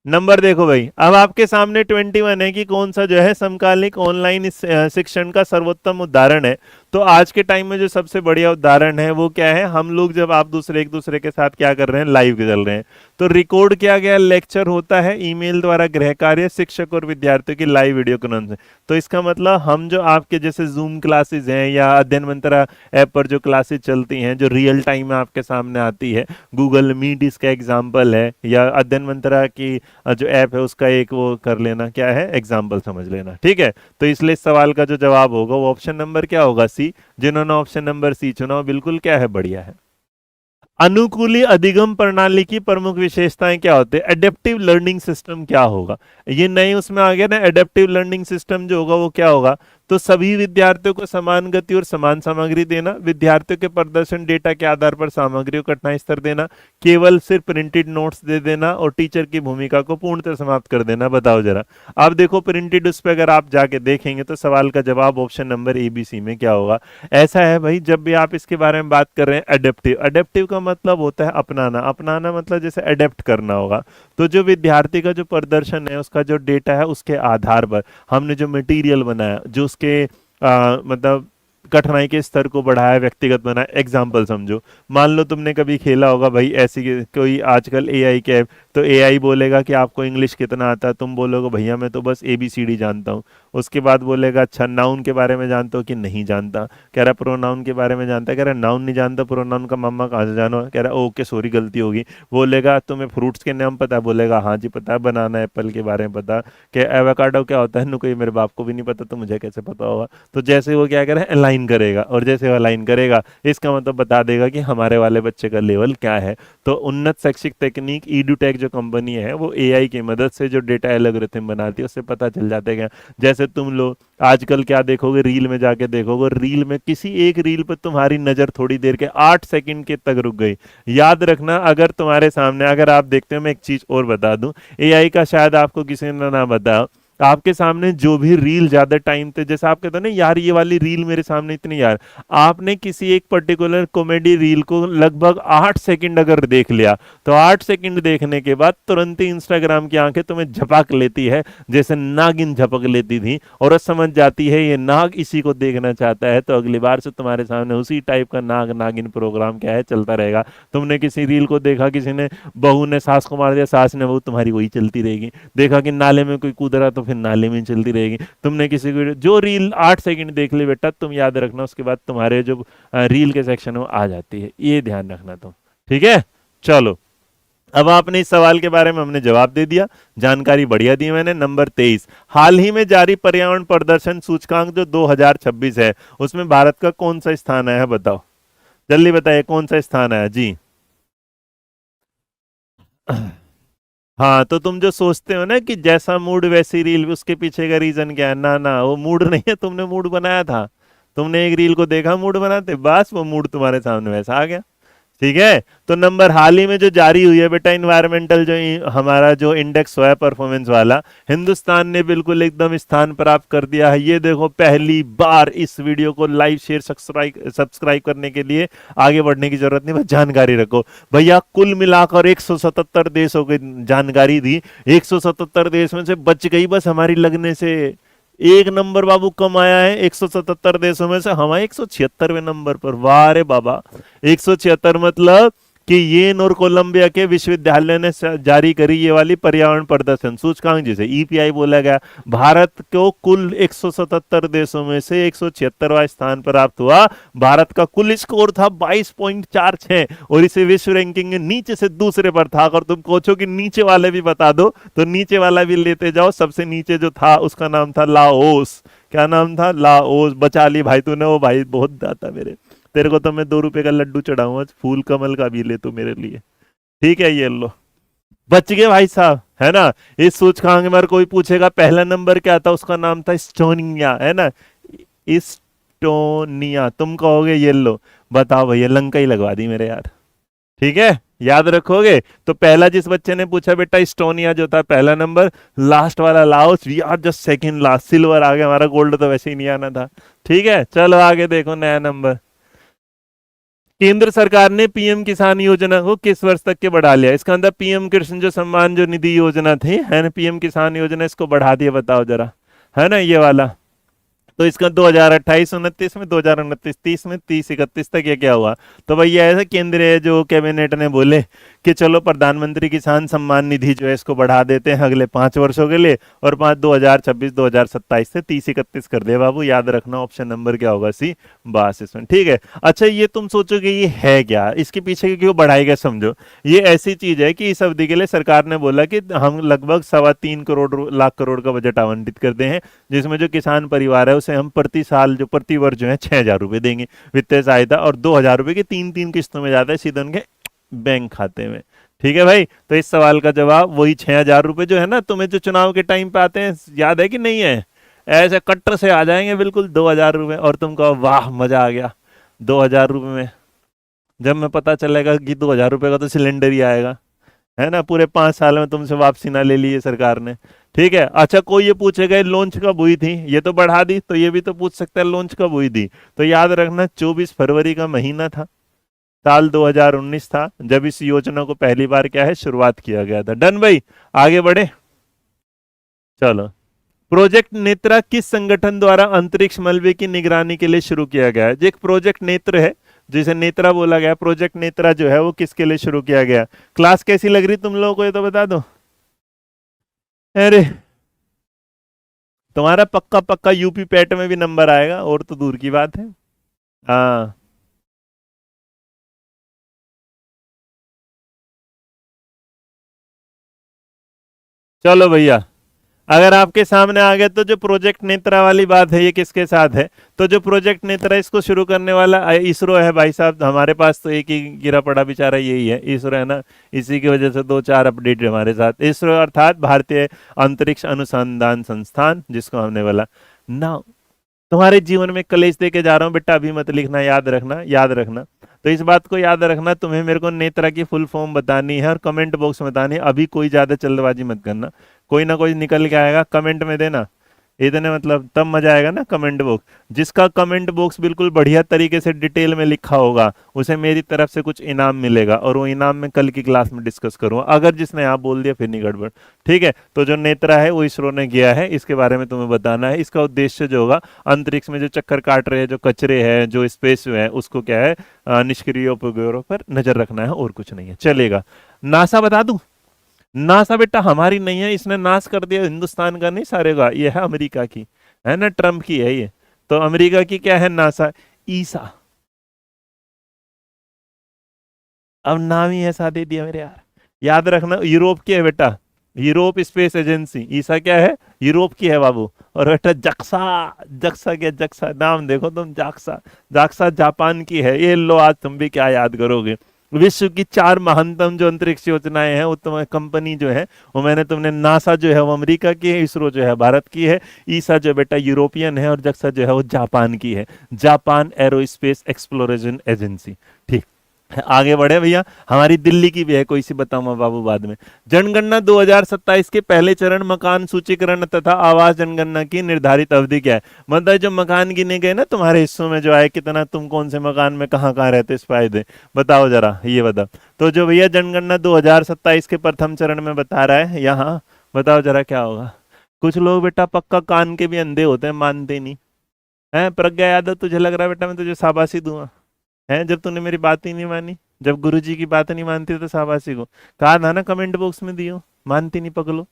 नंबर देखो भाई, अब आपके सामने 21 है कि कौन सा जो है समकालिक ऑनलाइन शिक्षण का सर्वोत्तम उदाहरण है। तो आज के टाइम में जो सबसे बढ़िया उदाहरण है वो क्या है? हम लोग जब आप दूसरे एक दूसरे के साथ क्या कर रहे हैं, लाइव चल रहे हैं। तो रिकॉर्ड किया गया लेक्चर होता है ईमेल द्वारा गृह कार्य, शिक्षक और विद्यार्थियों की लाइव वीडियो कॉन्फ्रेंस। तो इसका मतलब हम जो आपके जैसे जूम क्लासेस हैं या अध्ययन मंत्रा ऐप पर जो क्लासेस चलती हैं जो रियल टाइम में आपके सामने आती है, गूगल मीट इसका एग्जाम्पल है, या अध्ययन मंत्रा की जो ऐप है उसका एक वो कर लेना, क्या है, एग्जाम्पल समझ लेना, ठीक है? तो इसलिए इस सवाल का जो जवाब होगा वो ऑप्शन नंबर क्या होगा? सी। जिन्होंने ऑप्शन नंबर सी चुना वो बिल्कुल क्या है, बढ़िया है। अनुकूली अधिगम प्रणाली की प्रमुख विशेषताएं क्या होती है? एडेप्टिव लर्निंग सिस्टम क्या होगा? ये नए उसमें आ गया ना, एडेप्टिव लर्निंग सिस्टम जो होगा वो क्या होगा? तो सभी विद्यार्थियों को समान गति और समान सामग्री देना, विद्यार्थियों के प्रदर्शन डेटा के आधार पर सामग्री को कठिनाई स्तर देना, केवल सिर्फ प्रिंटेड नोट्स दे देना और टीचर की भूमिका को पूर्णतः समाप्त कर देना। बताओ जरा। अब देखो प्रिंटेड उस पर अगर आप जाके देखेंगे तो सवाल का जवाब option number A B C में क्या होगा? ऐसा है भाई, जब भी आप इसके बारे में बात कर रहे हैं, एडेप्टिव, एडेप्टिव का मतलब होता है अपनाना, अपनाना मतलब जैसे एडेप्ट करना होगा। तो जो विद्यार्थी का जो प्रदर्शन है उसका जो डेटा है उसके आधार पर हमने जो मटेरियल बनाया, जो उसके मतलब कठिनाई के स्तर को बढ़ाया, व्यक्तिगत बनाया। एग्जाम्पल समझो, मान लो तुमने कभी खेला होगा भाई ऐसी कोई आजकल एआई के, तो एआई बोलेगा कि आपको इंग्लिश कितना आता है, तुम बोलोगे भैया मैं तो बस ABCD जानता हूँ। उसके बाद बोलेगा अच्छा नाउन के बारे में जानते हो कि नहीं जानता? कह रहा प्रोनाउन के बारे में जानता है, कह रहा नाउन नहीं जानता, प्रोनाउन का मम्मा कहाँ से जानो? कह रहा ओके सॉरी गलती होगी। बोलेगा तुम्हें फ्रूट्स के नाम पता है? बोलेगा हाँ जी पता है, बनाना एप्पल के बारे में पता। कि एवोकाडो क्या होता है? नु कोई मेरे बाप को भी नहीं पता, तो मुझे कैसे पता होगा? तो जैसे वो क्या करे, अलाइन करेगा, और जैसे वो अलाइन करेगा इसका मतलब बता देगा कि हमारे वाले बच्चे का लेवल क्या है। तो उन्नत शैक्षिक तकनीक ईडुटेक जो कंपनी है वो एआई की मदद से जो डेटा एल्गोरिथम बनाती है उससे पता चल जाता है। जैसे तुम लोग आजकल क्या देखोगे, रील में जाके देखोगे, रील में किसी एक रील पर तुम्हारी नजर थोड़ी देर के 8 सेकंड के तक रुक गई। याद रखना, अगर तुम्हारे सामने अगर आप देखते हो, मैं एक चीज और बता दूं, एआई का शायद आपको किसी ने ना बताया, आपके सामने जो भी रील ज्यादा टाइम तक, जैसे आप कहते हो ना यार ये वाली रील मेरे सामने इतनी, यार आपने किसी एक पर्टिकुलर कॉमेडी रील को लगभग 8 सेकंड अगर देख लिया, तो 8 सेकंड देखने के बाद तुरंत ही इंस्टाग्राम की आंखें तुम्हें झपक लेती है, जैसे नागिन झपक लेती थी, और समझ जाती है ये नाग इसी को देखना चाहता है। तो अगली बार से तुम्हारे सामने उसी टाइप का नाग नागिन प्रोग्राम क्या है, चलता रहेगा। तुमने किसी रील को देखा, किसी ने बहू ने सास को मार दिया, सास ने बहू, तुम्हारी वही चलती रहेगी। देखा कि नाले में कोई कूद रहा तो फिर नाले में चलती रहेगी। तुमने किसी को जो रील 8 सेकंड देख ली बेटा, तुम याद रखना उसके बाद तुम्हारे जो रील के सेक्शन में आ जाती है, ये ध्यान रखना तुम। ठीक है, चलो अब आपने इस सवाल के बारे में हमने जवाब दे दिया, जानकारी बढ़िया दी मैंने। नंबर 23, हाल ही में जारी पर्यावरण प्रदर्शन सूचकांक जो 2026 है, उसमें भारत का कौन सा स्थान आया है, बताओ जल्दी बताइए कौन सा स्थान आया जी। हाँ, तो तुम जो सोचते हो ना कि जैसा मूड वैसी रील, उसके पीछे का रीजन क्या है, ना ना वो मूड नहीं है, तुमने मूड बनाया था। तुमने एक रील को देखा मूड बनाते, बस वो मूड तुम्हारे सामने वैसा आ गया। ठीक है, तो नंबर हाल ही में जो जारी हुई है बेटा, इन्वायरमेंटल जो हमारा जो इंडेक्स हुआ है परफॉर्मेंस वाला, हिंदुस्तान ने बिल्कुल एकदम स्थान प्राप्त कर दिया है। ये देखो पहली बार, इस वीडियो को लाइक शेयर सब्सक्राइब करने के लिए आगे बढ़ने की जरूरत नहीं, बस जानकारी रखो भैया। कुल मिलाकर 177 देशों की जानकारी दी, 177 देश में से बच गई बस हमारी लगने से। एक नंबर बाबू कम आया है 177 देशों में से, हम 176वें नंबर पर। वाह रे बाबा, 176 मतलब कि येन और कोलंबिया के विश्वविद्यालय ने जारी करी ये वाली पर्यावरण प्रदर्शन सूचकांक, जिसे ईपीआई बोला गया। भारत को कुल 177 देशों में से 176वां स्थान प्राप्त हुआ। भारत का कुल स्कोर था 22.46 और इसे विश्व रैंकिंग में नीचे से दूसरे पर था। अगर तुम पूछो कि नीचे वाले भी बता दो, तो नीचे वाला भी लेते जाओ। सबसे नीचे जो था उसका नाम था लाओस। क्या नाम था? लाओस। बचा ली भाई तूने, वो भाई बहुत दाता मेरे। तेरे को तो मैं 2 रुपए का लड्डू चढ़ाऊंगा, फूल कमल का भी ले तू मेरे लिए। ठीक है, ये लो, बच गए भाई साहब, है ना। इस सूचकांक में कोई पूछेगा पहला नंबर क्या था, उसका नाम था इस्टोनिया, है ना, इस्टोनिया। तुम कहोगे ये लो, बताओ भैया, लंका ही लगवा दी मेरे यार। ठीक है, याद रखोगे। तो पहला जिस बच्चे ने पूछा बेटा इस्टोनिया जो था पहला नंबर, लास्ट वाला Laos, we are just second last, silver आ गया हमारा, गोल्ड तो वैसे ही नहीं आना था। ठीक है, चलो आगे देखो नया नंबर। केंद्र सरकार ने पीएम किसान योजना को किस वर्ष तक के बढ़ा लिया? इसका अंदर पीएम कृषि जो सम्मान जो निधि योजना थी, है ना, पीएम किसान योजना, इसको बढ़ा दिया, बताओ जरा, है ना ये वाला। तो इसका 2028-29 में, 2029-30 में, 30-31 तक ये क्या हुआ? तो भैया ऐसा केंद्रीय जो कैबिनेट ने बोले कि चलो प्रधानमंत्री किसान सम्मान निधि जो है इसको बढ़ा देते हैं अगले 5 वर्षों के लिए, और 2026-2027 से 30-31 कर दे बाबू। याद रखना ऑप्शन नंबर क्या होगा? सी, 22 ठीक है। अच्छा, ये तुम सोचोगे ये है क्या, इसके पीछे क्यों बढ़ाई गया? समझो, ये ऐसी चीज है कि इस अवधि के लिए सरकार ने बोला कि हम लगभग 3.25 करोड़ का बजट आवंटित करते हैं, जिसमें जो किसान परिवार है उसे हम प्रति साल जो प्रति वर्ष जो है 6,000 रुपए देंगे वित्तीय सहायता, और 2,000 रुपए की 3-3 किस्तों में जाता है सीधे उनके बैंक खाते में। ठीक है भाई, तो इस सवाल का जवाब वही 6,000 रुपए जो है ना, तुम्हें जो चुनाव के टाइम पे आते हैं, याद है कि नहीं है? ऐसे कट्टर से आ जाएंगे बिल्कुल 2,000 रुपए, और तुम कहो वाह मजा आ गया 2,000 रुपए में। जब मैं पता चलेगा कि 2,000 रुपए का तो सिलेंडर ही आएगा, है ना, पूरे 5 साल में तुमसे वापसी ना ले ली है सरकार ने। ठीक है, अच्छा कोई ये पूछेगा लॉन्च कब हुई थी, ये तो बढ़ा दी, तो ये भी तो पूछ सकता है लॉन्च कब हुई थी। तो याद रखना 24 फरवरी का महीना था, साल 2019 था जब इस योजना को पहली बार क्या है शुरुआत किया गया था। डन भाई, आगे बढ़े, चलो। प्रोजेक्ट नेत्रा किस संगठन द्वारा अंतरिक्ष मलबे की निगरानी के लिए शुरू किया गया है? जो एक प्रोजेक्ट नेत्र है, जिसे नेत्रा बोला गया, प्रोजेक्ट नेत्रा जो है वो किसके लिए शुरू किया गया? क्लास कैसी लग रही तुम लोगों को, ये तो बता दो। अरे तुम्हारा पक्का पक्का यूपी पैट में भी नंबर आएगा, और तो दूर की बात है। हाँ, चलो भैया, अगर आपके सामने आ गया तो जो प्रोजेक्ट नेत्रा वाली बात है ये किसके साथ है? तो जो प्रोजेक्ट नेत्रा इसको शुरू करने वाला इसरो है भाई साहब। हमारे पास तो एक ही गिरा पड़ा बेचारा यही है, इसरो, है ना। इसी की वजह से 2-4 अपडेट हमारे साथ। इसरो अर्थात भारतीय अंतरिक्ष अनुसंधान संस्थान, जिसको हमने बोला ना। तुम्हारे जीवन में कलेश दे के जा रहा हूँ बेटा, अभी मत लिखना, याद रखना, याद रखना। तो इस बात को याद रखना, तुम्हें मेरे को नेत्रा की फुल फॉर्म बतानी है और कमेंट बॉक्स में बतानी है। अभी कोई ज्यादा जल्दबाजी मत करना, कोई ना कोई निकल के आएगा, कमेंट में देना। इतने मतलब तब मजा आएगा ना कमेंट बॉक्स। जिसका कमेंट बॉक्स बिल्कुल बढ़िया तरीके से डिटेल में लिखा होगा उसे मेरी तरफ से कुछ इनाम मिलेगा, और वो इनाम मैं कल की क्लास में डिस्कस करूंगा। अगर जिसने आप बोल दिया फिर नहीं गड़बड़। ठीक है, तो जो नेत्रा है वो इसरो ने गया है, इसके बारे में तुम्हें बताना है। इसका उद्देश्य जो होगा, अंतरिक्ष में जो चक्कर काट रहे हैं जो कचरे हैं, जो स्पेस है, उसको क्या है निष्क्रिय उपग्रहों पर नजर रखना है, और कुछ नहीं है। चलेगा, नासा बता दूं? नासा बेटा हमारी नहीं है, इसने नाश कर दिया हिंदुस्तान का नहीं सारे का, ये है अमेरिका की, है ना, ट्रम्प की है ये। तो अमेरिका की क्या है, नासा। ईसा, अब नाम ही ऐसा दे दिया मेरे यार। याद रखना यूरोप की है बेटा, यूरोप स्पेस एजेंसी। ईसा क्या है, यूरोप की है बाबू। और बेटा जक्सा, जक्सा क्या, जक्सा नाम देखो तुम, जाक्सा, जाक्सा जापान की है। ये लो आज तुम भी क्या याद करोगे। विश्व की 4 महानतम जो अंतरिक्ष योजनाएं हैं, उत्तम कंपनी जो है वो मैंने तुमने, नासा जो है वो अमेरिका की है, इसरो जो है भारत की है, ईसा जो बेटा यूरोपियन है, और जक्सा जो है वो जापान की है, जापान एरोस्पेस एक्सप्लोरेशन एजेंसी। ठीक, आगे बढ़े भैया। हमारी दिल्ली की भी है कोई सी, बताऊंगा बाबू बाद में। जनगणना 2027 के पहले चरण मकान सूचीकरण तथा आवास जनगणना की निर्धारित अवधि क्या है। मतलब जो मकान गिने गए ना तुम्हारे हिस्सों में जो आए, कितना तुम कौन से मकान में कहाँ कहाँ रहते, इस फायदे बताओ जरा, ये बताओ। तो जो भैया जनगणना 2027 के प्रथम चरण में बता रहा है यहाँ, बताओ जरा क्या होगा। कुछ लोग बेटा पक्का कान के भी अंधे होते हैं, मानते नहीं है। प्रज्ञा यादव तुझे लग रहा है बेटा मैं तुझे शाबाशी दूंगा, है जब तूने मेरी बात ही नहीं मानी, जब गुरुजी की बात नहीं मानती तो शाबाशी को कहा था ना, कमेंट बॉक्स में दियो, मानती नहीं पगलो।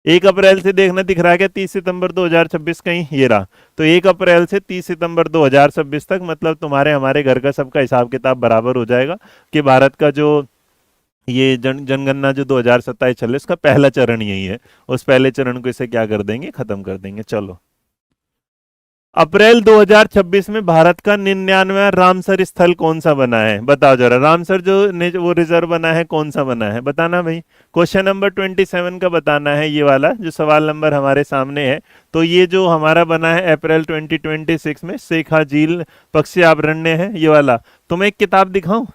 1 अप्रैल से देखना दिख रहा है क्या, 30 सितंबर 2026 कहीं, ये रहा। तो 1 अप्रैल से 30 सितंबर 2026 तक, मतलब तुम्हारे हमारे घर का सबका हिसाब किताब बराबर हो जाएगा कि भारत का जो ये जनगणना जो 2027 चल रहा है उसका पहला चरण यही है। उस पहले चरण को इसे क्या कर देंगे, खत्म कर देंगे। चलो, अप्रैल 2026 में भारत का 99वां रामसर स्थल कौन सा बना है, बताओ जरा। रामसर जो वो रिजर्व बना है कौन सा बना है, बताना भाई। क्वेश्चन नंबर 27 का बताना है, ये वाला जो सवाल नंबर हमारे सामने है। तो ये जो हमारा बना है अप्रैल 2026 में, शेखा झील पक्षी अभयारण्य है ये वाला। तो मैं एक किताब दिखाऊं,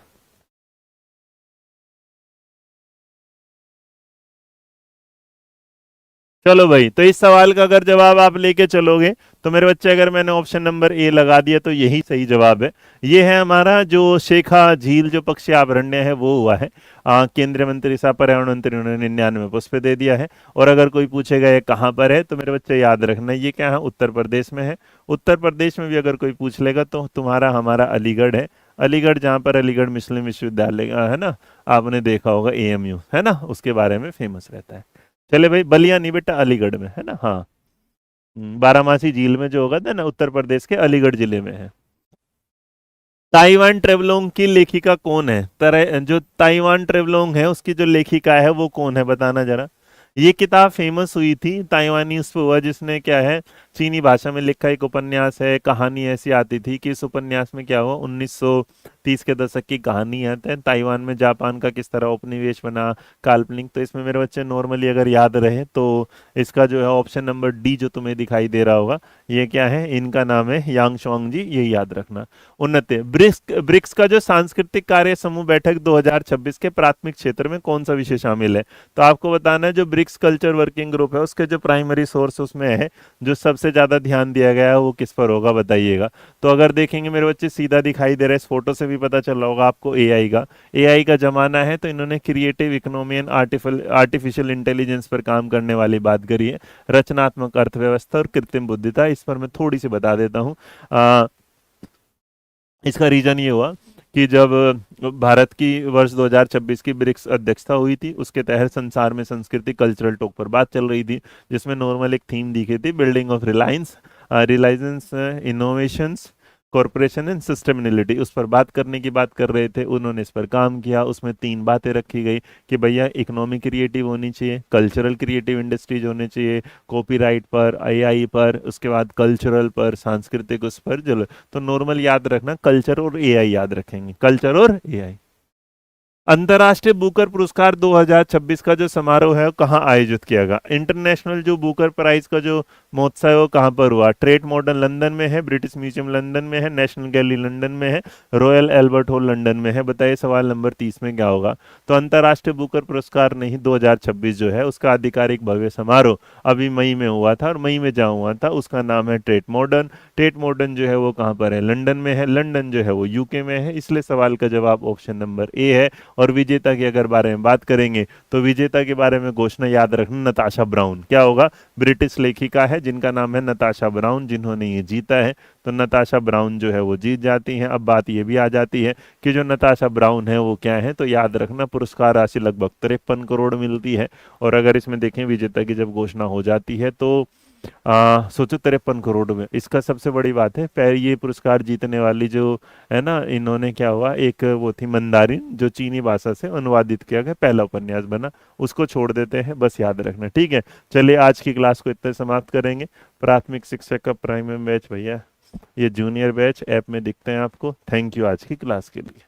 चलो भाई। तो इस सवाल का अगर जवाब आप लेके चलोगे तो मेरे बच्चे, अगर मैंने ऑप्शन नंबर ए लगा दिया तो यही सही जवाब है। ये है हमारा जो शेखा झील जो पक्षी अभयारण्य है वो हुआ है। केंद्रीय मंत्री साहब पर्यावरण मंत्री ने 99 पुष्प पे दे दिया है। और अगर कोई पूछेगा ये कहाँ पर है, तो मेरे बच्चे याद रखना ये क्या है, उत्तर प्रदेश में है। उत्तर प्रदेश में भी अगर कोई पूछ लेगा तो तुम्हारा हमारा अलीगढ़ है। अलीगढ़, जहाँ पर अलीगढ़ मुस्लिम विश्वविद्यालय है ना, आपने देखा होगा, एएमयू है ना, उसके बारे में फेमस रहता है। चले भाई, बलिया नहीं बेटा, अलीगढ़ में है ना, हाँ। बारामासी झील में जो होगा था ना, उत्तर प्रदेश के अलीगढ़ जिले में है। ताइवान ट्रेवलोंग की लेखिका कौन है, जो ताइवान ट्रेवलोंग है उसकी जो लेखिका है वो कौन है, बताना जरा। ये किताब फेमस हुई थी, ताइवानी उस पर हुआ, जिसने क्या है चीनी भाषा में लिखा एक उपन्यास है। कहानी ऐसी आती थी कि इस उपन्यास में क्या हुआ, 1930 के दशक की कहानी है, ताइवान में जापान का किस तरह उपनिवेश बना, काल्पनिक। तो इसमें मेरे बच्चे नॉर्मली अगर याद रहे तो इसका जो है ऑप्शन नंबर डी जो तुम्हें दिखाई दे रहा होगा, ये क्या है, इनका नाम है यांग शुआंग जी, ये याद रखना। उन्नति ब्रिक्स, ब्रिक्स का जो सांस्कृतिक कार्य समूह बैठक 2026 के प्राथमिक क्षेत्र में कौन सा विषय शामिल है। तो आपको बताना है जो ब्रिक्स कल्चर वर्किंग ग्रुप है उसके जो प्राइमरी सोर्स उसमें है, जो सबसे ज्यादा ध्यान दिया गया है वो किस पर होगा, बताइएगा। तो अगर देखेंगे मेरे बच्चे, सीधा दिखाई दे रहा है, इस फोटो से भी पता चल रहा होगा आपको, एआई का। एआई का जमाना है तो इन्होंने creative economy and artificial intelligence पर काम करने वाली बात करी है। रचनात्मक अर्थव्यवस्था और कृत्रिम बुद्धिता, इस पर मैं थोड़ी सी बता देता हूँ। इसका रीजन ये हुआ कि जब भारत की वर्ष 2026 की ब्रिक्स अध्यक्षता हुई थी, उसके तहत संसार में संस्कृति कल्चरल टॉक पर बात चल रही थी, जिसमें नॉर्मल एक थीम दिखी थी, building of Reliance, Reliance innovations, corporation and sustainability. उस पर बात करने की बात कर रहे थे, उन्होंने इस पर काम किया। उसमें 3 बातें रखी गई कि भैया इकोनॉमी क्रिएटिव होनी चाहिए, कल्चरल क्रिएटिव इंडस्ट्रीज होने चाहिए, कॉपीराइट पर, एआई पर, उसके बाद कल्चरल पर, सांस्कृतिक उस पर जो। तो नॉर्मल याद रखना, कल्चर और एआई याद रखेंगे, कल्चर और एआई। अंतर्राष्ट्रीय बुकर पुरस्कार 2026 का जो समारोह है वो कहाँ आयोजित किया गया। इंटरनेशनल जो बुकर प्राइज का जो महोत्सव है वो कहाँ पर हुआ, ट्रेट मॉडर्न लंदन में है, ब्रिटिश म्यूजियम लंदन में है, नेशनल गैलरी लंदन में है, रॉयल एल्बर्ट हॉल लंदन में है। बताइए सवाल नंबर 30 में क्या होगा। तो अंतर्राष्ट्रीय बुकर पुरस्कार नहीं, 2026 जो है उसका आधिकारिक भव्य समारोह अभी मई में हुआ था, और मई में जहाँ हुआ था उसका नाम है ट्रेट मॉडर्न। ट्रेट मॉडर्न जो है वो कहाँ पर है, लंदन में है, लंदन जो है वो यूके में है, इसलिए सवाल का जवाब ऑप्शन नंबर ए है। और विजेता की अगर बारे में बात करेंगे तो विजेता के बारे में घोषणा याद रखना, नताशा ब्राउन। क्या होगा? ब्रिटिश लेखिका है जिनका नाम है नताशा ब्राउन, जिन्होंने ये जीता है। तो नताशा ब्राउन जो है वो जीत जाती हैं। अब बात ये भी आ जाती है कि जो नताशा ब्राउन है वो क्या है, तो याद रखना पुरस्कार राशि लगभग 53 करोड़ मिलती है। और अगर इसमें देखें विजेता की जब घोषणा हो जाती है तो सोचो 53 करोड़ में। इसका सबसे बड़ी बात है, पहले ये पुरस्कार जीतने वाली जो है ना, इन्होंने क्या हुआ, एक वो थी मंदारिन, जो चीनी भाषा से अनुवादित किया गया पहला उपन्यास बना। उसको छोड़ देते हैं, बस याद रखना, ठीक है। चलिए आज की क्लास को इतने समाप्त करेंगे। प्राथमिक शिक्षक का प्राइमरी बैच भैया, ये जूनियर बैच ऐप में दिखते हैं आपको। थैंक यू आज की क्लास के लिए।